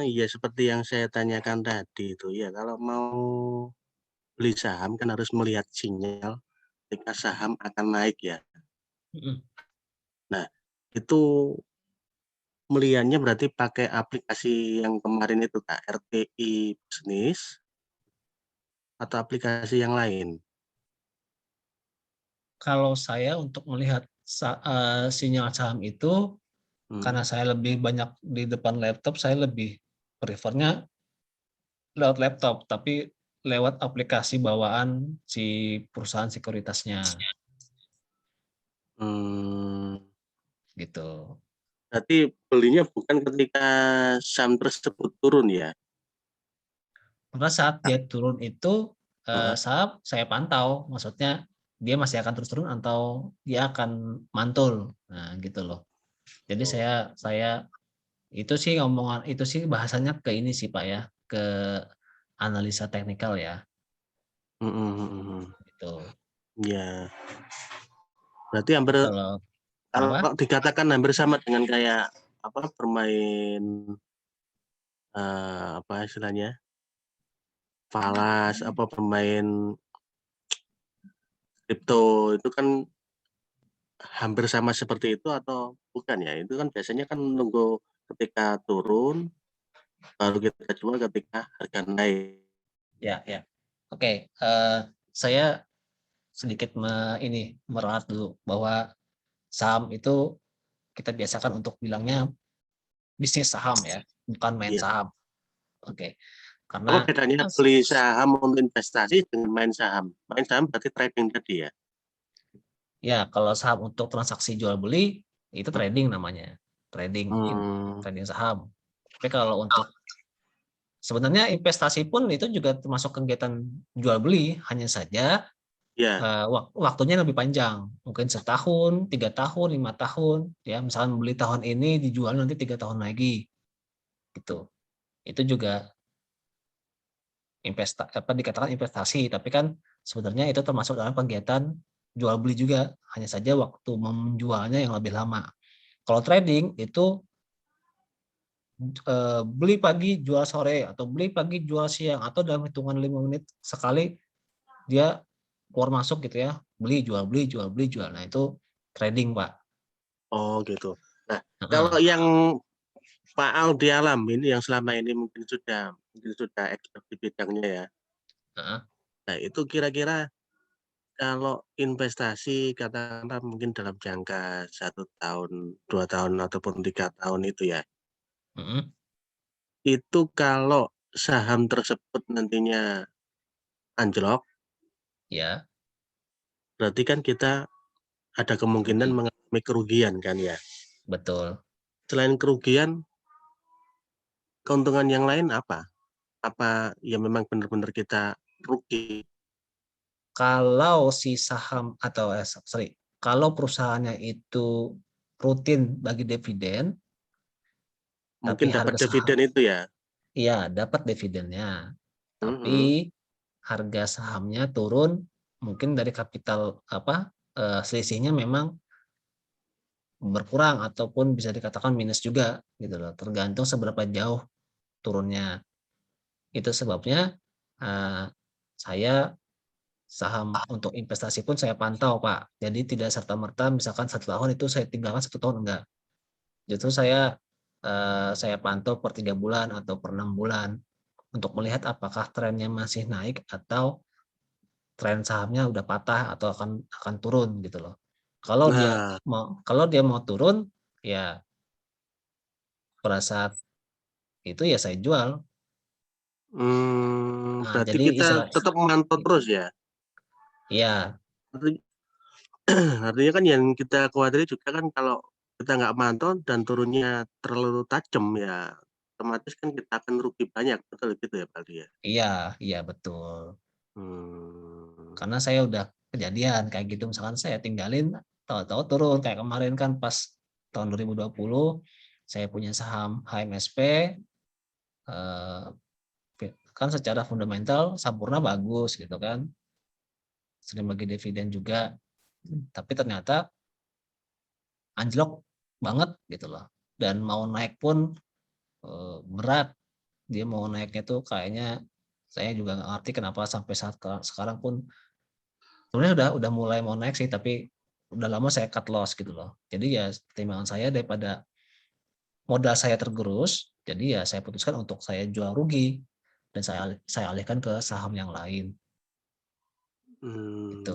Speaker 2: Ya seperti yang saya tanyakan tadi itu ya, kalau mau beli saham kan harus melihat sinyal ketika saham akan naik ya. Nah, itu melihatnya berarti pakai aplikasi yang kemarin itu Kak, RTI Bisnis atau aplikasi yang lain?
Speaker 1: Kalau saya untuk melihat sinyal saham itu, karena
Speaker 2: Hmm.
Speaker 1: saya lebih banyak di depan laptop, saya lebih prefernya lewat laptop, tapi lewat aplikasi bawaan si perusahaan sekuritasnya,
Speaker 2: Hmm,
Speaker 1: gitu.
Speaker 2: berarti belinya bukan ketika saham tersebut turun ya?
Speaker 1: Maka saat dia turun itu
Speaker 2: Heeh.
Speaker 1: saham saya pantau, maksudnya dia masih akan terus turun atau dia akan mantul, nah gitu loh. Jadi
Speaker 2: Oh.
Speaker 1: saya itu sih ngomongan itu sih bahasanya ke ini sih Pak ya, ke analisa teknikal ya,
Speaker 2: Mhm mhm mhm.
Speaker 1: gitu.
Speaker 2: Iya, berarti hampir
Speaker 1: Kalau Kenapa?
Speaker 2: Kalau dikatakan hampir sama dengan kayak bermain apa istilahnya? Falas, bermain kripto itu kan hampir sama seperti itu atau bukan ya? Itu kan biasanya kan nunggu ketika turun baru kita jual ketika harga naik.
Speaker 1: Ya, ya. Oke, saya sedikit meralat dulu bahwa saham itu kita biasakan untuk bilangnya bisnis saham ya, bukan main
Speaker 2: Iya.
Speaker 1: saham. Oke,
Speaker 2: Apa
Speaker 1: karena
Speaker 2: bedanya beli saham untuk investasi dengan main saham? Main saham berarti trading tadi ya?
Speaker 1: ya kalau saham untuk transaksi jual beli itu trading namanya,
Speaker 2: Hmm,
Speaker 1: trading saham. Tapi kalau untuk sebenarnya investasi pun itu juga termasuk kegiatan jual beli, hanya saja
Speaker 2: ya.
Speaker 1: waktunya lebih panjang, mungkin setahun, 3 tahun, 5 tahun, ya misalnya beli tahun ini dijual nanti 3 tahun lagi, gitu. Itu juga dikatakan investasi, tapi kan sebenarnya itu termasuk dalam kegiatan jual beli juga, hanya saja waktu menjualnya yang lebih lama. Kalau trading itu beli pagi jual sore atau beli pagi jual siang atau dalam hitungan 5 menit sekali dia keluar masuk gitu ya, beli jual beli jual beli jual. Nah, itu trading, Pak.
Speaker 2: Oh gitu. Nah,
Speaker 1: Heeh,
Speaker 2: kalau yang Pak Aldi alamin yang selama ini mungkin sudah expert di bidangnya ya.
Speaker 1: heeh,
Speaker 2: Nah, itu kira-kira kalau investasi katakanlah mungkin dalam jangka 1 tahun, 2 tahun ataupun 3 tahun itu ya,
Speaker 1: mhm,
Speaker 2: itu kalau saham tersebut nantinya anjlok,
Speaker 1: ya,
Speaker 2: berarti kan kita ada kemungkinan
Speaker 1: rugi,
Speaker 2: mengalami kerugian kan ya.
Speaker 1: betul.
Speaker 2: Selain kerugian, keuntungan yang lain apa? Apa ya memang benar-benar kita rugi?
Speaker 1: Kalau si saham atau sorry, kalau perusahaannya itu rutin bagi dividen, tapi
Speaker 2: Mungkin dapat
Speaker 1: harga saham
Speaker 2: dividen itu ya.
Speaker 1: iya dapat dividennya,
Speaker 2: Mhm.
Speaker 1: tapi harga sahamnya turun, mungkin dari kapital selisihnya memang berkurang ataupun bisa dikatakan minus juga gitu loh, tergantung seberapa jauh turunnya. Itu sebabnya saya saham untuk investasi pun saya pantau, Pak. Jadi tidak serta-merta misalkan 1 tahun itu saya tinggalkan 1 tahun, enggak. Justru saya pantau per 3 bulan atau per 6 bulan untuk melihat apakah trennya masih naik atau tren sahamnya udah patah atau akan turun gitu loh.
Speaker 2: Nah,
Speaker 1: Kalau dia mau turun, ya pada saat itu ya saya jual. Nah,
Speaker 2: berarti
Speaker 1: jadi
Speaker 2: kita tetap memantau terus ya?
Speaker 1: iya,
Speaker 2: Arti artinya kan yang kita khawatir juga kan kalau kita nggak mantau dan turunnya terlalu tajam ya, otomatis kan kita akan rugi banyak, betul gitu ya Pak ya?
Speaker 1: iya, iya betul.
Speaker 2: Mmm,
Speaker 1: Karena saya udah kejadian kayak gitu, misalkan saya tinggalin, tahu-tahu turun, kayak kemarin kan pas tahun 2020, saya punya saham HMSP, eee, kan secara fundamental Sampurna bagus gitu kan, sering bagi dividen juga, tapi ternyata anjlok banget gitu loh, dan mau naik pun, berat, dia mau naiknya tuh kayaknya saya juga nggak ngerti kenapa sampai saat sekarang pun sebenarnya udah mulai mau naik sih, tapi udah lama saya cut loss gitu loh. Jadi ya pertimbangan saya daripada modal saya tergerus, jadi ya saya putuskan untuk saya jual rugi dan saya alihkan ke saham yang lain
Speaker 2: iya.
Speaker 1: gitu.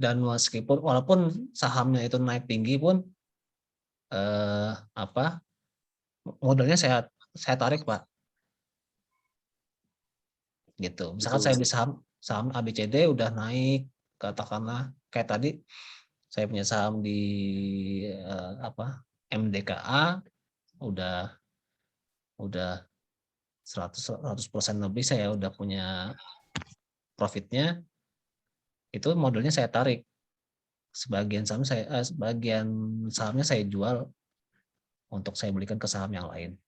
Speaker 1: Dan walaupun sahamnya itu naik tinggi pun eh, apa modalnya saya tarik, Pak, gitu. Misalkan saya
Speaker 2: Mhm.
Speaker 1: beli saham saham ABCD udah naik, katakanlah kayak tadi saya punya saham di MDKA udah udah 100% lebih saya udah punya profitnya, itu modalnya saya tarik. Sebagian sahamnya saya jual untuk saya belikan ke saham yang lain.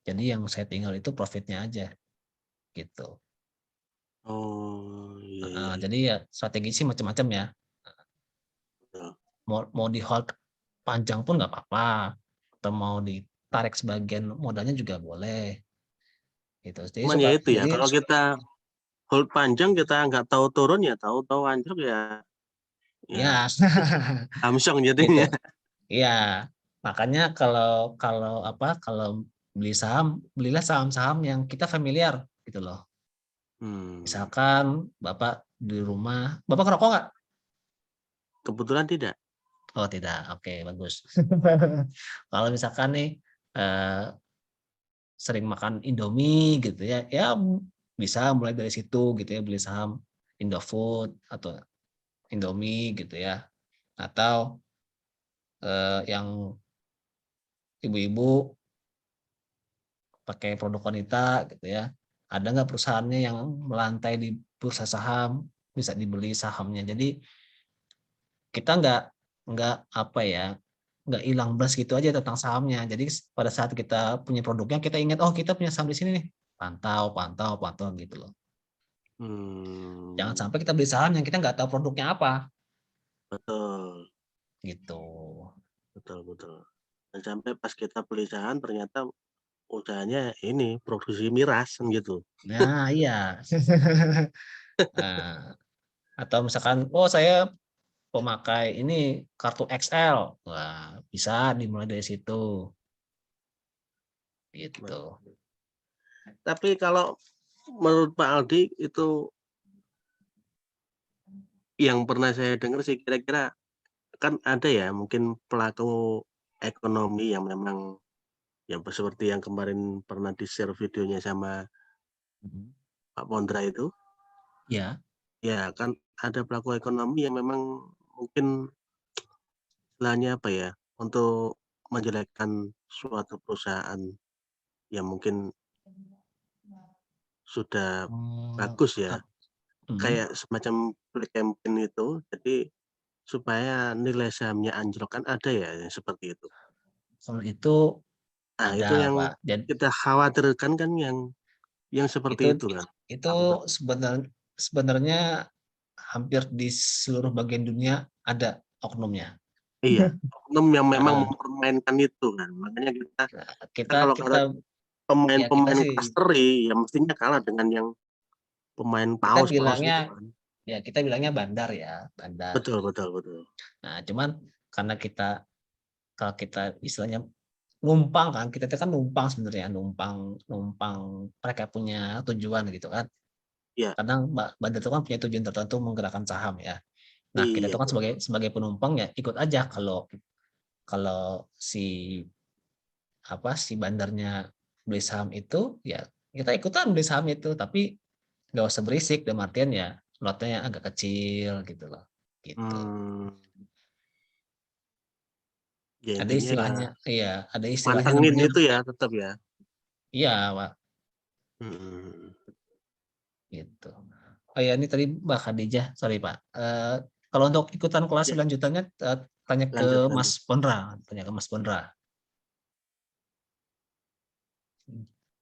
Speaker 1: Jadi yang saya tinggal itu profitnya aja gitu.
Speaker 2: Oh, iya iya iya,
Speaker 1: Jadi ya strategi sih macam-macam ya.
Speaker 2: betul.
Speaker 1: Mau di hold panjang pun nggak apa-apa, atau mau ditarik sebagian modalnya juga boleh. Gitu. Jadi
Speaker 2: Cuman ya itu ya, kalau kita hold panjang kita nggak tahu turun ya tahu-tahu anjlok ya
Speaker 1: ya
Speaker 2: hamsong
Speaker 1: gitu.
Speaker 2: jadinya.
Speaker 1: Iya. Makanya kalau beli saham, belilah saham-saham yang kita familiar gitu loh. Misalkan Bapak di rumah, Bapak ngerokok nggak?
Speaker 2: Kebetulan tidak.
Speaker 1: Oh tidak, oke bagus. Kalau misalkan nih sering makan Indomie gitu ya, ya bisa mulai dari situ gitu ya, beli saham Indofood atau Indomie gitu ya, atau yang ibu-ibu pakai produk wanita gitu ya. Ada nggak perusahaannya yang melantai di bursa saham, bisa dibeli sahamnya. Jadi kita nggak apa ya, nggak hilang blas gitu aja tentang sahamnya. Jadi pada saat kita punya produknya, kita ingat oh kita punya saham di sini nih, pantau, pantau, pantau gitu loh. Jangan sampai kita beli saham yang kita nggak tahu produknya apa.
Speaker 2: Betul,
Speaker 1: Gitu.
Speaker 2: betul, betul. Dan sampai pas kita beli saham ternyata usahanya ini produksi miras kan gitu.
Speaker 1: Nah iya. Nah, atau misalkan oh saya pemakai ini kartu XL, wah bisa dimulai dari situ. Gitu.
Speaker 2: Tapi kalau menurut Pak Aldi itu yang pernah saya dengar sih kira-kira kan ada ya mungkin pelaku ekonomi yang memang yang seperti yang kemarin pernah di-share videonya sama Pak Pondra itu,
Speaker 1: Ya.
Speaker 2: ya kan ada pelaku ekonomi yang memang mungkin istilahnya apa ya, untuk menjelekkan suatu perusahaan yang mungkin sudah
Speaker 1: Hmm,
Speaker 2: bagus ya,
Speaker 1: hmm.
Speaker 2: kayak semacam black campaign itu, jadi supaya nilai sahamnya anjlok kan ada ya yang seperti itu.
Speaker 1: Kalau itu
Speaker 2: Nah
Speaker 1: ada
Speaker 2: itu yang
Speaker 1: Pak. Dan
Speaker 2: kita khawatirkan kan yang seperti
Speaker 1: itu
Speaker 2: itu kan.
Speaker 1: itu sebenarnya hampir di seluruh bagian dunia ada oknumnya.
Speaker 2: Iya, oknum yang memang
Speaker 1: Nah,
Speaker 2: mempermainkan itu kan, makanya kita
Speaker 1: kita
Speaker 2: kalau
Speaker 1: kita
Speaker 2: kata
Speaker 1: ya kita
Speaker 2: pemain-pemain
Speaker 1: sih
Speaker 2: kelas teri, ya mestinya kalah dengan yang pemain
Speaker 1: kita
Speaker 2: paus-paus
Speaker 1: bilangnya
Speaker 2: itu kan.
Speaker 1: kita bilangnya bandar ya, bandar.
Speaker 2: Betul, betul, betul.
Speaker 1: Nah, cuman karena kalau kita istilahnya numpang kan, kita itu kan numpang sebenarnya, numpang numpang mereka punya tujuan gitu kan.
Speaker 2: Iya,
Speaker 1: Kadang bandar itu kan punya tujuan tertentu menggerakkan saham ya. Nah, kita
Speaker 2: iya,
Speaker 1: itu kan sebagai sebagai penumpang ya ikut aja kalau kalau si bandarnya beli saham itu ya kita ikutan beli saham itu, tapi nggak usah berisik dan artian ya lotnya yang agak kecil gitu loh. Gitu.
Speaker 2: hmm, ya
Speaker 1: Ada
Speaker 2: intinya ya
Speaker 1: istilahnya, iya, ada istilahnya
Speaker 2: mantengin
Speaker 1: namanya,
Speaker 2: itu ya tetap ya.
Speaker 1: iya, Pak,
Speaker 2: Hmm,
Speaker 1: gitu. Oh ya, ini tadi Mbak Khadijah, sorry Pak. Kalau untuk ikutan kelas
Speaker 2: ya,
Speaker 1: lanjutannya tanya ke
Speaker 2: lanjut,
Speaker 1: Mas
Speaker 2: lanjut.
Speaker 1: Pondra, tanya ke Mas Pondra.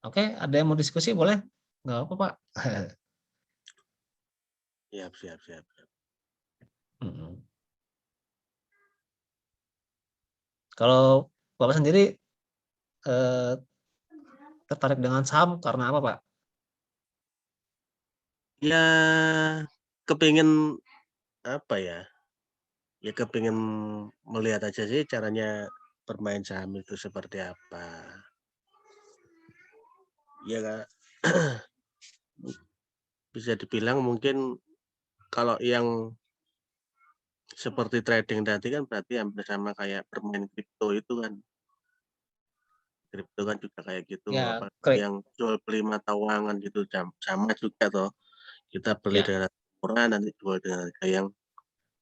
Speaker 1: Oke, ada yang mau diskusi boleh? Nggak apa Pak.
Speaker 2: Siap, siap, siap, siap.
Speaker 1: Mm-mm. Kalau Bapak sendiri eh, tertarik dengan saham karena apa Pak?
Speaker 2: Ya, kepingin apa ya? Ya kepingin melihat aja sih caranya bermain saham itu seperti apa. Ya Kak, bisa dibilang mungkin kalau yang seperti trading tadi kan berarti hampir sama kayak bermain kripto itu kan. Kripto kan juga kayak gitu,
Speaker 1: Ya,
Speaker 2: apalagi yang jual beli mata uangan gitu sama juga toh. Kita beli
Speaker 1: ya,
Speaker 2: dengan harga murah nanti jual dengan harga yang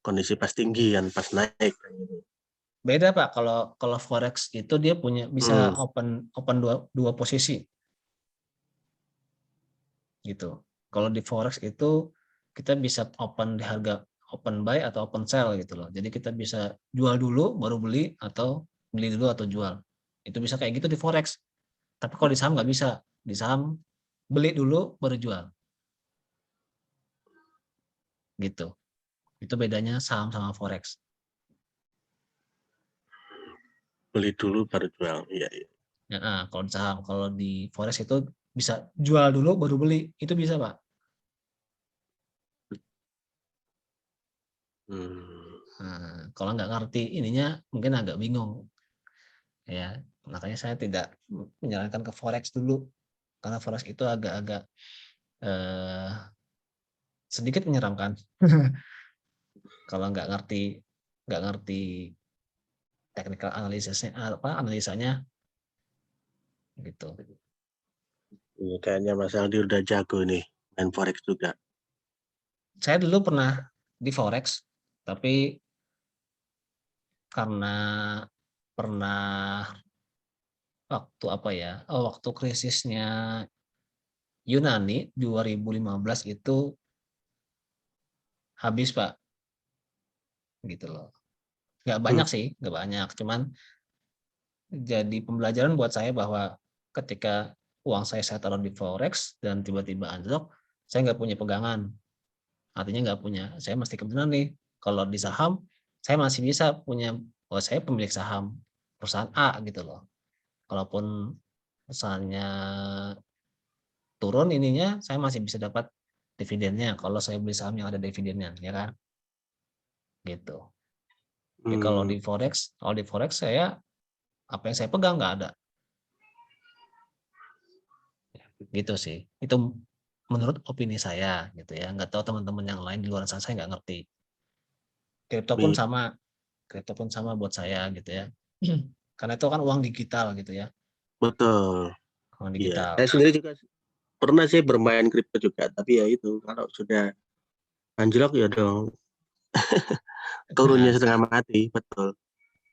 Speaker 2: kondisi pas tinggi kan, pas naik kan gitu.
Speaker 1: beda Pak. Kalau kalau forex itu dia punya bisa
Speaker 2: Hmm,
Speaker 1: open open dua dua posisi gitu. Kalau di forex itu kita bisa open di harga open buy atau open sell gitu loh. Jadi kita bisa jual dulu baru beli atau beli dulu atau jual. Itu bisa kayak gitu di forex. Tapi kalau di saham nggak bisa. Di saham beli dulu baru jual gitu. Itu bedanya saham sama forex.
Speaker 2: Beli dulu baru jual. Iya, iya.
Speaker 1: Heeh, kalau di saham. Kalau di forex itu bisa jual dulu baru beli, itu bisa, Pak. Nah, kalau nggak ngerti ininya mungkin agak bingung, ya. Makanya saya tidak menyarankan ke forex dulu, karena forex itu agak-agak eh, sedikit menyeramkan. Kalau nggak ngerti technical analisisnya analisanya gitu.
Speaker 2: Iya, kayaknya Mas Aldi udah jago nih main forex juga.
Speaker 1: Saya dulu pernah di forex, tapi karena pernah waktu apa ya? Waktu krisisnya Yunani 2015 itu habis, Pak, gitu loh. Nggak
Speaker 2: Hmm,
Speaker 1: banyak sih, nggak banyak. Cuman jadi pembelajaran buat saya bahwa ketika uang saya taruh di forex dan tiba-tiba anjlok, saya nggak punya pegangan. Artinya nggak punya. Saya mesti benar nih. Kalau di saham, saya masih bisa punya. Oh, saya pemilik saham perusahaan A gitu loh. Kalaupun perusahaannya turun ininya, saya masih bisa dapat dividennya. Kalau saya beli saham yang ada dividennya, ya kan? Gitu. Tapi kalau di forex saya apa yang saya pegang nggak ada. Gitu sih. Itu menurut opini saya gitu ya. Nggak tahu teman-teman yang lain di luar sana, saya nggak ngerti. Kripto pun
Speaker 2: iya,
Speaker 1: sama. Kripto pun sama buat saya gitu ya. Karena itu kan uang digital gitu ya.
Speaker 2: betul.
Speaker 1: Uang
Speaker 2: Iya,
Speaker 1: digital.
Speaker 2: saya sendiri juga pernah sih bermain kripto juga, tapi ya itu kalau sudah anjlok ya dong turunnya
Speaker 1: Nah,
Speaker 2: setengah mati, betul.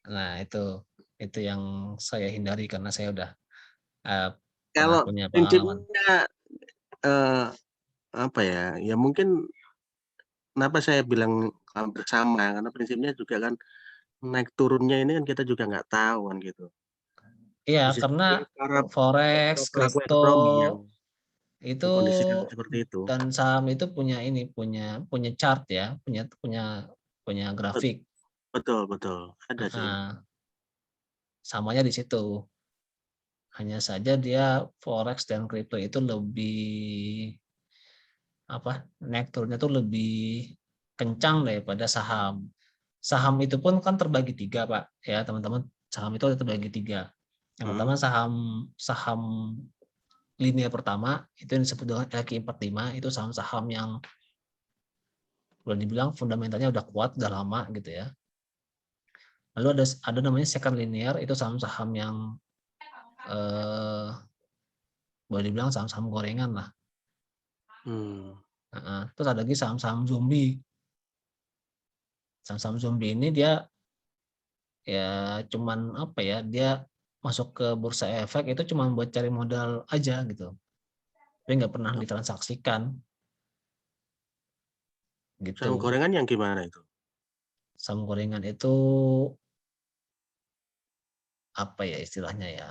Speaker 1: nah itu yang saya hindari karena saya udah uh, pernah
Speaker 2: Kalau
Speaker 1: punya pengalaman.
Speaker 2: prinsipnya eh, apa ya? Ya mungkin kenapa saya bilang hampir sama karena prinsipnya juga kan naik turunnya ini kan kita juga nggak tahu kan gitu.
Speaker 1: Iya,
Speaker 2: Bisa
Speaker 1: karena
Speaker 2: jadi para
Speaker 1: forex,
Speaker 2: pelaku
Speaker 1: kripto
Speaker 2: ekonomi yang
Speaker 1: itu
Speaker 2: kondisikan seperti itu.
Speaker 1: dan saham itu punya ini, punya chart ya, punya punya punya
Speaker 2: Bet-
Speaker 1: grafik.
Speaker 2: Betul, betul. Ada sih.
Speaker 1: Samanya di situ. Hanya saja dia forex dan kripto itu lebih naik turunnya tuh lebih kencang daripada saham. Saham itu pun kan terbagi tiga, Pak, ya teman-teman. Saham itu ada terbagi tiga. Yang
Speaker 2: Hmm.
Speaker 1: pertama saham saham linear pertama itu yang disebut dengan LQ45, itu saham-saham yang boleh dibilang fundamentalnya udah kuat, udah lama gitu ya. Lalu ada namanya second linear, itu saham-saham yang eh, boleh dibilang saham-saham gorengan lah. Terus ada lagi saham-saham zombie. Saham-saham zombie ini dia ya cuman apa ya, dia masuk ke bursa efek itu cuma buat cari modal aja gitu. Tapi nggak pernah ditransaksikan
Speaker 2: Saham
Speaker 1: gitu.
Speaker 2: gorengan yang gimana itu?
Speaker 1: Saham gorengan itu apa ya istilahnya ya?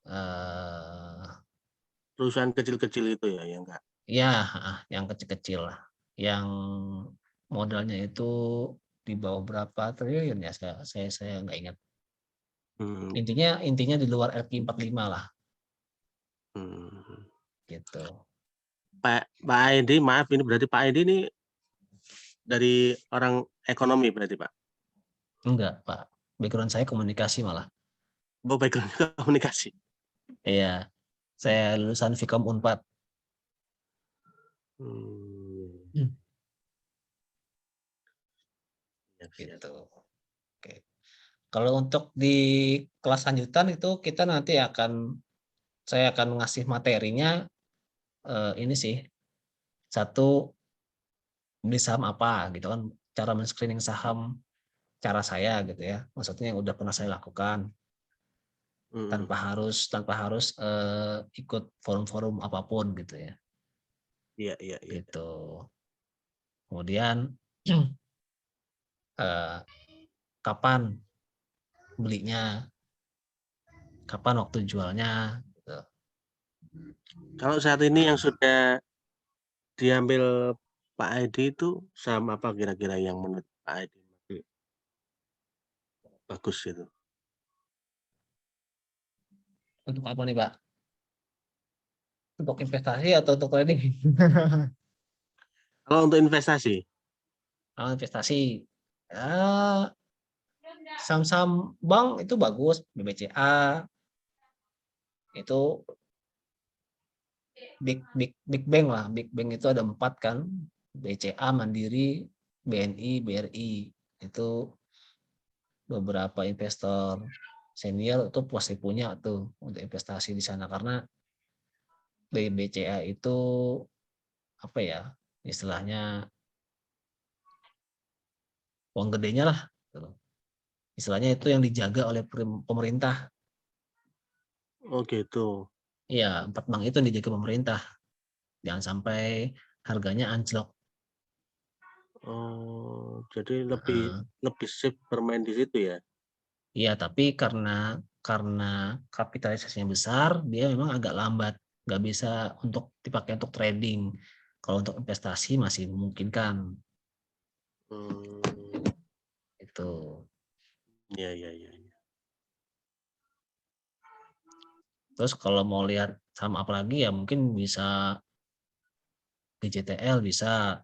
Speaker 1: Eh,
Speaker 2: Perusahaan kecil-kecil itu ya, yang enggak.
Speaker 1: ya yang kecil-kecil lah. Yang modalnya itu di bawah berapa triliun ya, saya nggak ingat.
Speaker 2: Hmm.
Speaker 1: Intinya di luar RQ45 lah
Speaker 2: Hmm.
Speaker 1: gitu.
Speaker 2: Pak Edi, maaf ini berarti Pak Edi ini dari orang ekonomi berarti Pak.
Speaker 1: Enggak, Pak. Background saya komunikasi malah.
Speaker 2: Oh, background komunikasi.
Speaker 1: Iya, saya lulusan Vkom Unpad.
Speaker 2: Hmm. Siap, siap.
Speaker 1: Gitu. Oke. Kalau untuk di kelas lanjutan itu kita nanti saya akan ngasih materinya ini sih, satu beli saham apa gitu kan, cara men-screening saham, cara saya gitu ya, maksudnya yang udah pernah saya lakukan
Speaker 2: Hmm.
Speaker 1: tanpa harus ikut forum-forum apapun gitu ya,
Speaker 2: Iya, iya, iya.
Speaker 1: gitu. Kemudian eh, kapan belinya, kapan waktu jualnya gitu.
Speaker 2: Kalau saat ini yang sudah diambil Pak Edi itu saham apa kira-kira yang menurut Pak Edi masih bagus itu?
Speaker 1: Untuk apa nih, Pak? Untuk investasi atau untuk trading?
Speaker 2: Kalau untuk investasi,
Speaker 1: Kalau investasi, ya saham-saham bank itu bagus, BBCA itu big bank lah, big bank itu ada 4 kan, BCA, Mandiri, BNI, BRI itu beberapa investor senior itu pasti punya tuh untuk investasi di sana karena BCA itu apa ya istilahnya uang gedenya lah, gitu. Istilahnya itu yang dijaga oleh pemerintah.
Speaker 2: oh gitu.
Speaker 1: Iya, 4 bank itu yang dijaga pemerintah. Jangan sampai harganya anjlok.
Speaker 2: Oh, jadi
Speaker 1: Heeh.
Speaker 2: lebih safe bermain di situ ya?
Speaker 1: Iya, tapi karena kapitalisasinya besar, dia memang agak lambat, nggak bisa untuk dipakai untuk trading. Kalau untuk investasi masih memungkinkan.
Speaker 2: Hmm,
Speaker 1: Itu.
Speaker 2: ya ya ya.
Speaker 1: Terus kalau mau lihat saham apa lagi ya mungkin bisa GJTL bisa,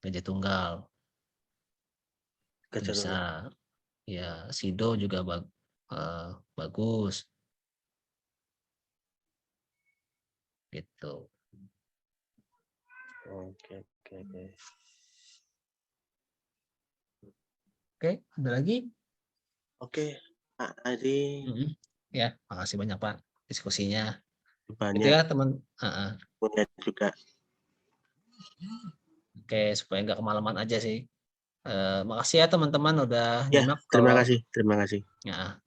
Speaker 1: gaji tunggal itu
Speaker 2: Gajah
Speaker 1: bisa.
Speaker 2: Tunggal.
Speaker 1: Ya, Sido juga bagus gitu.
Speaker 2: Oke oke oke.
Speaker 1: Oke, ada lagi?
Speaker 2: Oke, Pak Adi,
Speaker 1: Ya, makasih banyak Pak diskusinya. Itu
Speaker 2: banyak
Speaker 1: ya teman. Heeh.
Speaker 2: punya juga.
Speaker 1: Oke, supaya nggak kemalaman aja sih. Makasih ya teman-teman udah
Speaker 2: Ya,
Speaker 1: nyimak
Speaker 2: terima
Speaker 1: kalau
Speaker 2: kasih, terima kasih.
Speaker 1: ya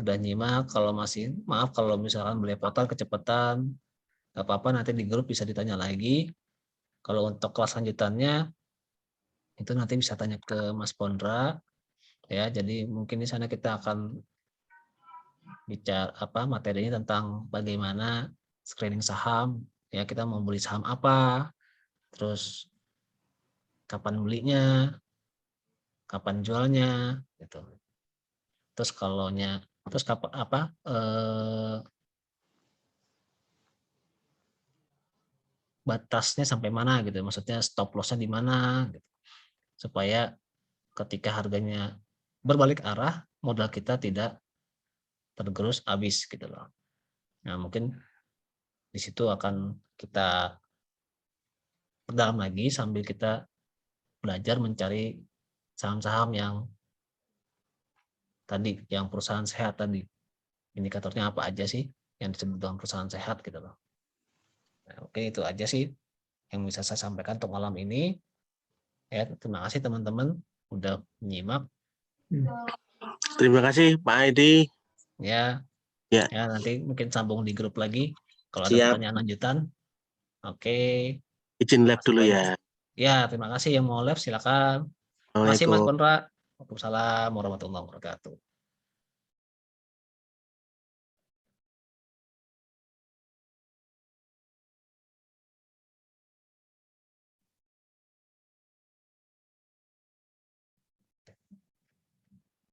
Speaker 1: udah nyimak kalau masih maaf kalau misalkan belepotan kecepatan nggak apa-apa nanti di grup bisa ditanya lagi. Kalau untuk kelas lanjutannya itu nanti bisa tanya ke Mas Pondra ya. Jadi mungkin di sana kita akan bicara apa materinya tentang bagaimana screening saham ya, kita mau beli saham apa, terus kapan belinya, kapan jualnya gitu. Terus terus kapan apa batasnya sampai mana gitu. Maksudnya stop loss-nya di mana gitu. Supaya ketika harganya berbalik arah, modal kita tidak tergerus habis gitu loh. Nah, mungkin di situ akan kita perdalam lagi sambil kita belajar mencari saham-saham yang tadi, yang perusahaan sehat tadi. Indikatornya apa aja sih yang disebut dengan perusahaan sehat gitu loh. Nah, oke, itu aja sih yang bisa saya sampaikan untuk malam ini. Ya, terima kasih teman-teman udah menyimak.
Speaker 2: Terima kasih Pak Adi.
Speaker 1: Ya,
Speaker 2: Ya,
Speaker 1: ya nanti mungkin sambung di grup lagi kalau ada
Speaker 2: siap.
Speaker 1: pertanyaan lanjutan. Oke,
Speaker 2: Izin live
Speaker 1: makasih
Speaker 2: dulu
Speaker 1: banyak.
Speaker 2: ya.
Speaker 1: Ya, terima kasih yang mau live silakan. Terima kasih Mas
Speaker 2: Assalamualaikum.
Speaker 1: Konra. Waalaikumsalam warahmatullahi wabarakatuh.